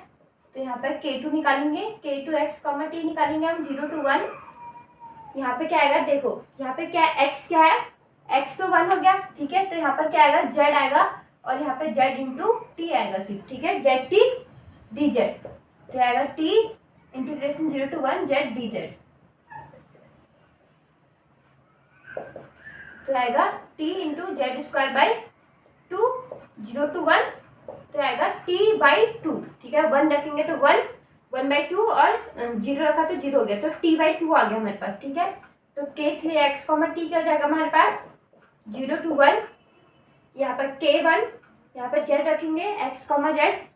तो यहाँ पर k2 निकालेंगे, k2 एक्स कॉमा टी निकालेंगे हम 0 to 1, यहाँ पे क्या आएगा देखो, यहाँ पे क्या x क्या है, x तो 1 हो गया, ठीक है, तो यहाँ पर क्या आएगा z आएगा और यहाँ पे z इंटू टी आएगा सिर्फ, ठीक है, जेड टी डी जेड, तो आएगा t integration 0 to 1 Z D Z, तो आएगा t into Z square by 2 0 to 1, तो आएगा t बाई 2, ठीक है, 1 रखेंगे तो 1/2 और 0 रखा तो 0 हो गया, तो t बाई 2 आ गया हमारे पास, ठीक है, तो k3 एक्स कॉमा टी क्या हो जाएगा हमारे पास 0 to 1, यहाँ पर k1 यहाँ पर z रखेंगे एक्स कॉमा जेड,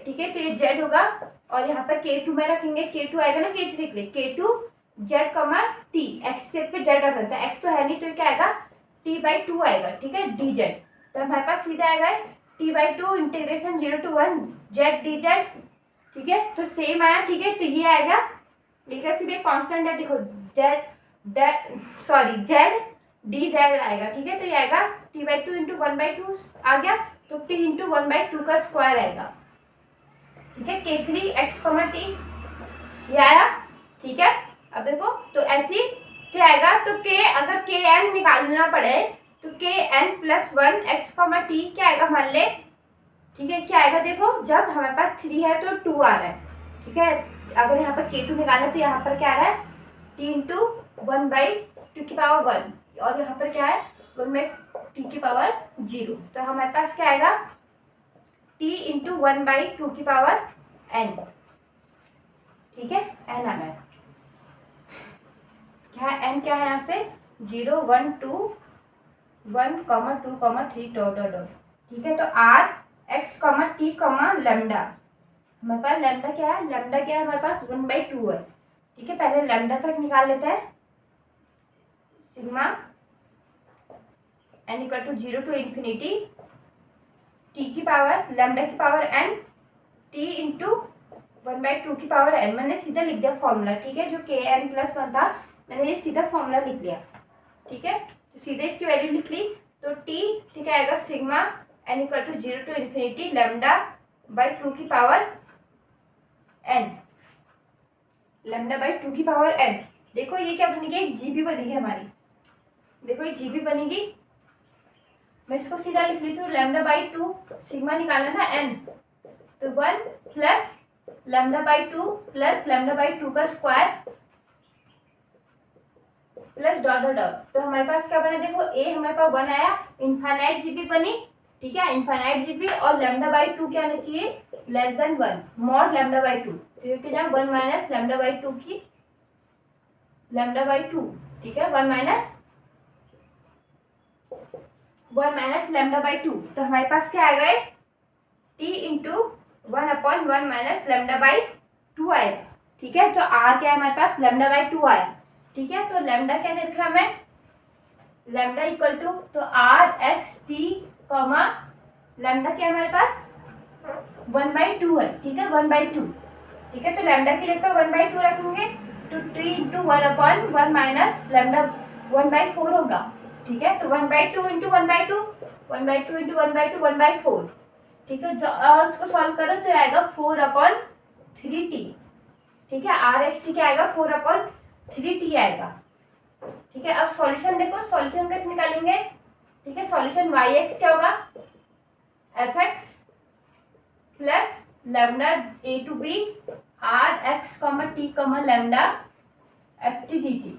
ठीक है, तो ये z होगा और यहाँ पर k2 में रखेंगे, k2 आएगा ना k3 के लिए, k2 z comma t, x से पे z रख रहा है, x तो है नहीं तो क्या आएगा t बाई 2 आएगा, ठीक है, डी जेड, तो हमारे पास सीधा आएगा t by 2 integration 0 to 1 Z D z, ठीक है, तो सेम आया, ठीक है, तो ये आएगा लिखा सिर्फ एक कांस्टेंट है, देखो जेड डी जेड आएगा, ठीक है, तो ये आएगा t बाई 2 इंटू 1/2 आ गया, तो t इंटू 1/2 का स्क्वायर आएगा, ठीक है, k3 एक्स कॉमा टी ये आया, ठीक है। अब देखो तो ऐसी क्या आएगा, तो k अगर k n निकालना पड़े तो k n plus 1 x comma t क्या आएगा मान ले, ठीक है, क्या आएगा देखो, जब हमारे पास 3 है तो 2 आ रहा है, ठीक है, अगर यहाँ पर k2 निकालना तो यहाँ पर क्या आ रहा है t इंटू 1/2 की पावर 1 और यहाँ पर क्या है 1/2 की पावर 0, तो हमारे पास क्या आएगा t इंटू 1/2 की पावर n, ठीक है, n आ रहा है, क्या है n क्या है यहाँ से 0 1 2 1 2 3 डॉट डॉट डॉट, ठीक है, तो r x t लेमडा, हमारे पास लेमडा क्या है हमारे पास 1/2 है, ठीक है, पहले लेमडा तक निकाल लेते हैं, sigma n equal to 0 to infinity t की पावर लेमडा की पावर n t इंटू 1/2 की पावर n, मैंने सीधा लिख दिया फॉर्मूला, ठीक है, जो k n प्लस 1 था मैंने ये सीधा फॉर्मूला लिख लिया, ठीक है, तो सीधे इसकी वैल्यू लिख ली, तो t ठीक आएगा sigma n equal to 0 to infinity lambda by 2 की पावर n, लेमडा बाई 2 की पावर n, देखो ये क्या बनेगी एक जीबी बनेगी हमारी, देखो ये जीबी बनेगी, मैं इसको सीधा लिख लेती हूँ लेमडा बाई 2, सिग्मा निकालना था n, तो 1 plus lambda by 2 plus lambda by 2 का square plus dot dot dot, तो हमारे पास क्या बना देखो a हमारे पास 1 आया, इनफाइनाइट जीबी बनी, ठीक है, इनफाइनाइट जीबी और लेमडा बाई 2 क्या आना चाहिए less than 1 mod lambda by 2, तो ये क्या 1 माइनस लेमडा बाई 2 की लेमडा बाई 2, ठीक है, 1 माइनस लेमडा बाई 2, तो हमारे पास क्या आएगा t into 1/1 minus lambda by 2 आएगा, ठीक है, तो r क्या है हमारे पास लेमडा बाई 2 आया, ठीक है, तो लैम्डा क्या दे रखा है हमें, लैम्डा इक्वल टू, तो are x t comma lambda क्या है हमारे पास 1/2 है, ठीक है 1/2, ठीक है, तो लैम्डा की जगह 1/2 रखेंगे तो टी इंटू 1/1 माइनस लैम्डा 1/4 होगा, ठीक है, तो 1/2 इंटू 1/2 1/2 इंटू 1/2 1/4, ठीक है, जो और इसको सॉल्व करो तो आएगा 4/3t, ठीक है, आर एक्स टी क्या आएगा 4/3t आएगा, ठीक है। अब सॉल्यूशन देखो, सॉल्यूशन कैसे निकालेंगे, ठीक है, सॉल्यूशन वाई एक्स क्या होगा f x plus lambda a to b R x comma T comma lambda f t D T,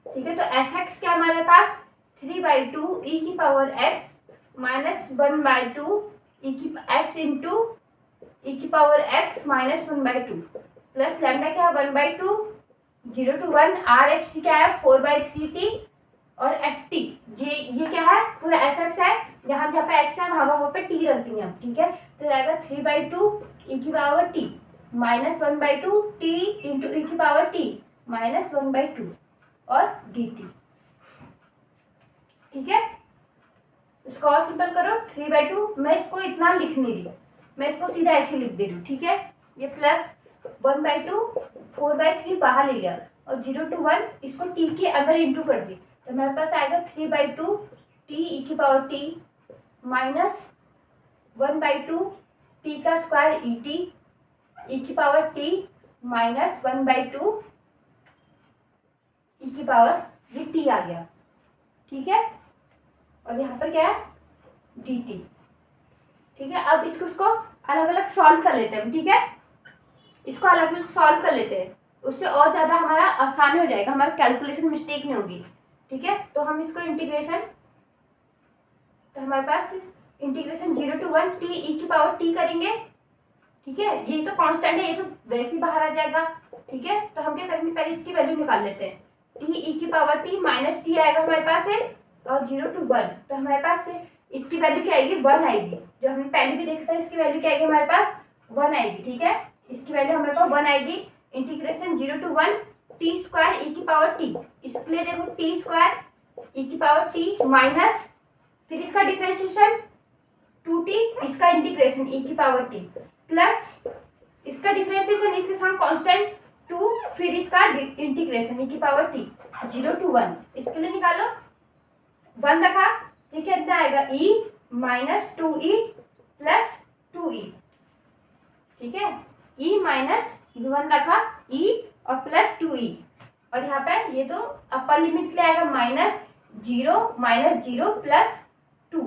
ठीक है, तो एफ एक्स क्या हमारे पास 3/2 ई की पावर एक्स माइनस 1/2 ई की एक्स इंटू ई की power x minus 1/2 plus lambda क्या है 1/2 0 to 1 आर एक्स टी क्या है 4/3t और एफ टी ये क्या है पूरा एफ एक्स है, जहाँ जहाँ पे एक्स है वहाँ पे टी रख देंगे हम, ठीक है, तो आएगा 3/2 ई की power t minus 1/2 t into ई की पावर टी माइनस 1/2 और डी टी, ठीक है। इसको और सिंपल करो 3/2, मैं इसको इतना लिख नहीं रही, मैं इसको सीधा ऐसे लिख दे रही हूँ, ठीक है, ये प्लस 1/2 4/3 बाहर ले लिया और 0 to 1 इसको t के अंदर इंटू कर दी, तो हमारे पास आएगा 3/2 t ई की पावर t माइनस 1/2 t का स्क्वायर ई टी ई की पावर t माइनस 1/2 ई की पावर ये t आ गया, ठीक है, और यहाँ पर क्या है dt, ठीक है। अब इसको अलग अलग सॉल्व कर लेते हैं, ठीक है, इसको अलग अलग सॉल्व कर लेते हैं, उससे और ज़्यादा हमारा आसान हो जाएगा, हमारा कैलकुलेशन मिस्टेक नहीं होगी, ठीक है। तो हम इसको इंटीग्रेशन, तो हमारे पास इंटीग्रेशन 0 to 1 टी ई की पावर टी करेंगे, ठीक है, ये तो कांस्टेंट है, ये तो वैसे ही बाहर आ जाएगा, ठीक है, तो हम क्या करेंगे पहले इसकी वैल्यू निकाल लेते हैं, टी ई की पावर टी माइनस टी आएगा हमारे पास है और 0 to 1, तो हमारे पास इसकी वैल्यू क्या आएगी 1 आएगी, जो हमने पहले भी देखा था इसकी वैल्यू क्या आएगी हमारे पास 1 आएगी, ठीक है, इसकी वैल्यू हमारे पास 1 आएगी, इंटीग्रेशन 0 to 1 टी स्क्वायर ई की पावर टी, इसके लिए देखो टी स्क्वायर ई की पावर टी माइनस फिर इसका डिफरेंशिएशन 2t इसका इंटीग्रेशन ई की पावर टी प्लस इसका डिफरेंशिएशन इसके साथ कांस्टेंट 2 फिर इसका इंटीग्रेशन ई की पावर टी 0 to 1, इसके लिए निकालो 1 रखा, ये कितना आएगा e minus 2e plus 2e, ठीक है, e माइनस 1 रखा e और प्लस 2e, और यहाँ पे ये तो अपर लिमिट के लिए आएगा -0 प्लस 2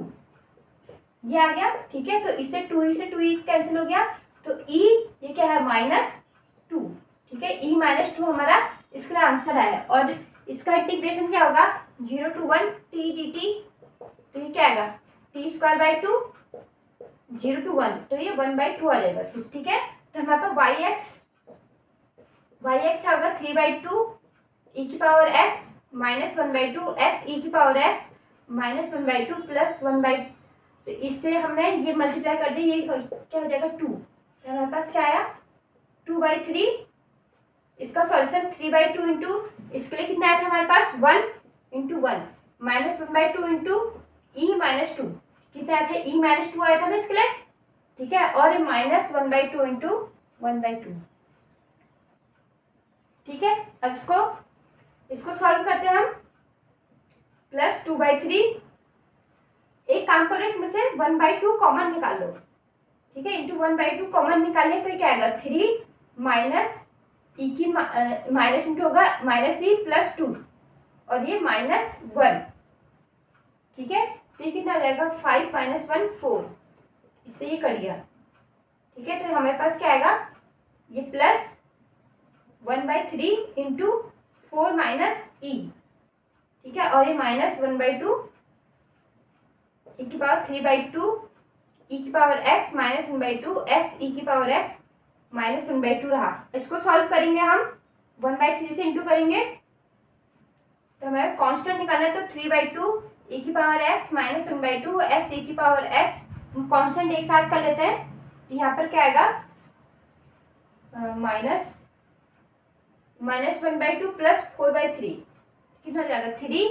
ये आ गया, ठीक है, तो इससे 2e से 2e कैंसिल हो गया, तो e ये क्या है -2, ठीक है, e -2 हमारा इसका आंसर आया, और इसका इंटीग्रेशन क्या होगा 0 to 1 t dt, तो ये क्या आएगा t²/2 0 to 1, तो ये 1/2 आ जाएगा, ठीक है, तो हमारे पास y x होगा 3/2 e की power x minus 1/2 x e की पावर x माइनस 1/2 प्लस 1/2, तो इससे हमने ये मल्टीप्लाई कर दी, ये क्या हो जाएगा 2, तो हमारे पास क्या आया 2/3, इसका सॉल्यूशन 3/2 इंटू इसके लिए कितना आया था हमारे पास 1 into 1 minus 1/2 into E minus 2, कितना आया था ई -2 आया था ना इसके लिए, ठीक है, और माइनस 1/2 इंटू 1/2, ठीक है। अब इसको सॉल्व करते हैं हम, प्लस 2/3, एक काम करो इसमें से 1/2 कॉमन निकाल लो, ठीक है, इंटू 1/2 कॉमन निकालिए तो क्या आएगा 3 माइनस ई की माइनस इंटू होगा -e प्लस 2 और ये -1, ठीक है, तो ये कितना आ जाएगा 5 - 1 4, इससे ये कट गया, ठीक है, तो हमारे पास क्या आएगा ये प्लस 1/3 इंटू 4 माइनस ई, ठीक है, और ये -1/2 ई की पावर 3/2 ई की पावर x माइनस 1/2 x ई की पावर x माइनस 1/2 रहा, इसको सॉल्व करेंगे हम 1/3 से इंटू करेंगे, तो हमें कांस्टेंट निकालना है, तो 3/2 ई की पावर x माइनस 1/2 x ई की पावर x, कांस्टेंट एक साथ कर लेते हैं, तो यहाँ पर क्या आएगा -1/2 प्लस 4/3 कितना हो जाएगा 3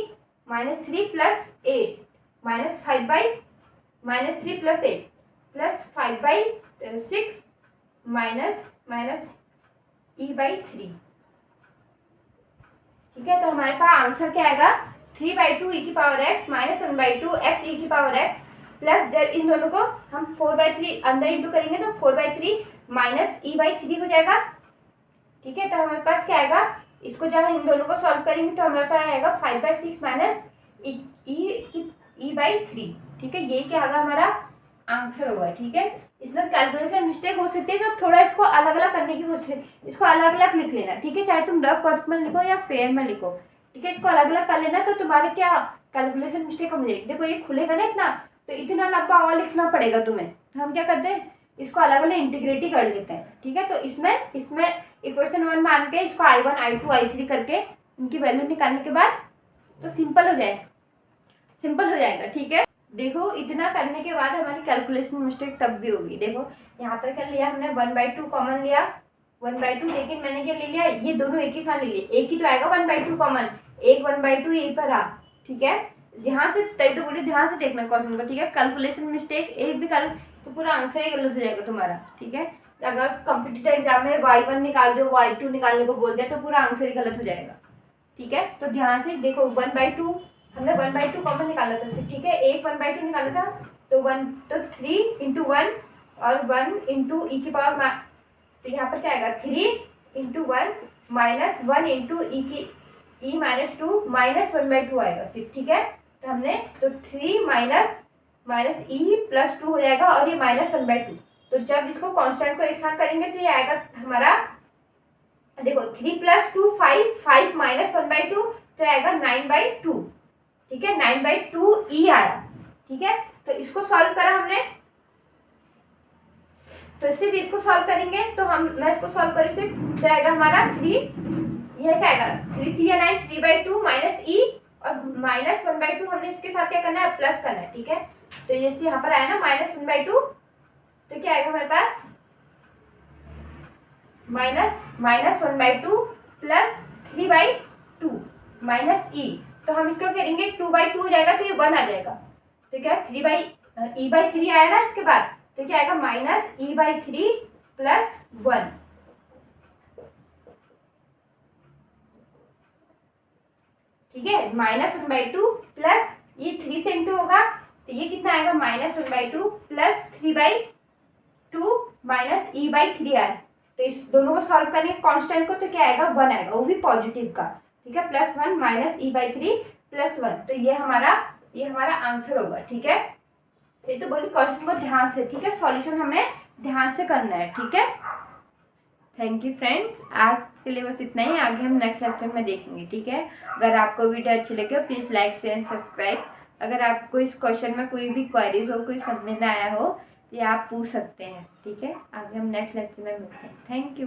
-3 plus 8 -3 plus 8 plus 5/6 minus e/3। ठीक है, तो हमारे पास आंसर क्या आएगा 3/2 e की पावर x -1/2 x e की पावर x प्लस जब इन दोनों को हम 4/3 अंदर इंटू करेंगे तो 4/3 माइनस e/3 हो जाएगा। ठीक है, तो हमारे पास क्या आएगा, इसको जब इन दोनों को सॉल्व करेंगे तो हमारे पास आएगा 5/6 माइनस e/3। ठीक है, ये क्या आएगा हमारा आंसर होगा। ठीक है, इसमें कैलकुलेशन मिस्टेक हो सकती है तो थोड़ा इसको अलग अलग करने की कोशिश, इसको अलग अलग लिख लेना। ठीक है, चाहे तुम रफ वर्क में लिखो या फेयर में लिखो। ठीक है, इसको अलग अलग कर लेना तो तुम्हारे क्या कैलकुलेशन मिस्टेक कम हो जाएगी। देखो ये खुलेगा ना इतना, तो इतना लंबा और लिखना पड़ेगा तुम्हें, तो हम क्या करते हैं इसको अलग अलग इंटीग्रेट ही कर लेते हैं। ठीक है, तो इसमें इक्वेशन 1 मान के इसको I1 I2 I3 करके इनकी वैल्यू निकालने के बाद तो सिंपल हो जाएगा। ठीक है, देखो इतना करने के बाद हमारी कैलकुलेशन मिस्टेक तब भी होगी। देखो यहाँ पर क्या लिया हमने 1/2 कॉमन लिया 1/2, लेकिन मैंने क्या ले लिया ये दोनों एक ही साथ ले लिए, एक ही तो आएगा 1/2 कॉमन, एक 1/2 यहीं पर आ। ठीक है, ध्यान से तभी तो बोली ध्यान से देखना क्वेश्चन को। ठीक है, कैलकुलेशन मिस्टेक एक भी कर तो पूरा आंसर ही गलत हो जाएगा तुम्हारा। ठीक है, अगर कॉम्पिटिटिव एग्जाम में y1 निकाल दो y2 निकालने को बोल दिया तो पूरा आंसर ही गलत हो जाएगा। ठीक है, तो ध्यान से देखो 1/2 हमने 1/2 कॉमन निकाला था सिर्फ। ठीक है, एक 1/2 निकाला था तो 3 × 1 और 1 × e की पावर, तो यहाँ पर क्या आएगा 3 × 1 माइनस 1 × e की e - 2 -1/2 आएगा सिर्फ। ठीक है, तो हमने तो 3 माइनस e + 2 हो जाएगा और ये -1/2। तो जब इसको कांस्टेंट को एक साथ करेंगे तो ये आएगा हमारा, देखो 3 + 2 5 5 -1/2 तो आएगा 9/2। ठीक है, 9/2 e आया। ठीक है, तो इसको सॉल्व करा हमने, तो इससे भी इसको सॉल्व करेंगे तो मैं इसको सॉल्व करूँ सिर्फ तो आएगा हमारा 3, यह क्या आएगा 3 3 9 3/2 माइनस e और -1/2 हमने इसके साथ क्या करना है प्लस करना है। ठीक है, तो जैसे यहाँ पर आया ना -1/2 तो क्या आएगा हमारे पास -1/2 प्लस 3/2 माइनस e, तो हम इसको करेंगे 2/2 हो जाएगा तो ये 1 आ जाएगा। तो क्या e/3 आया ना इसके बाद, तो क्या आएगा -e/3 प्लस 1। ठीक है, -1/2 प्लस ये 3 से इंटू होगा तो ये कितना आएगा -1/2 प्लस 3/2 माइनस e/3 आया। तो इस दोनों को सॉल्व करेंगे कांस्टेंट को तो क्या आएगा 1 आएगा, वो भी पॉजिटिव का। ठीक है, +1 माइनस e/3 प्लस 1, तो ये हमारा आंसर होगा। ठीक है, ये तो बोली क्वेश्चन को ध्यान से, ठीक है, सॉल्यूशन हमें ध्यान से करना है। ठीक है, थैंक यू फ्रेंड्स, आज के लिए बस इतना ही, आगे हम नेक्स्ट लेक्चर में देखेंगे। ठीक है, अगर आपको वीडियो अच्छी लगे हो please like share and subscribe. अगर आपको इस क्वेश्चन में कोई भी क्वेरीज हो, कोई समझ में ना आया हो तो आप पूछ सकते हैं। ठीक है, आगे हम नेक्स्ट लेक्चर में मिलते हैं। Thank you.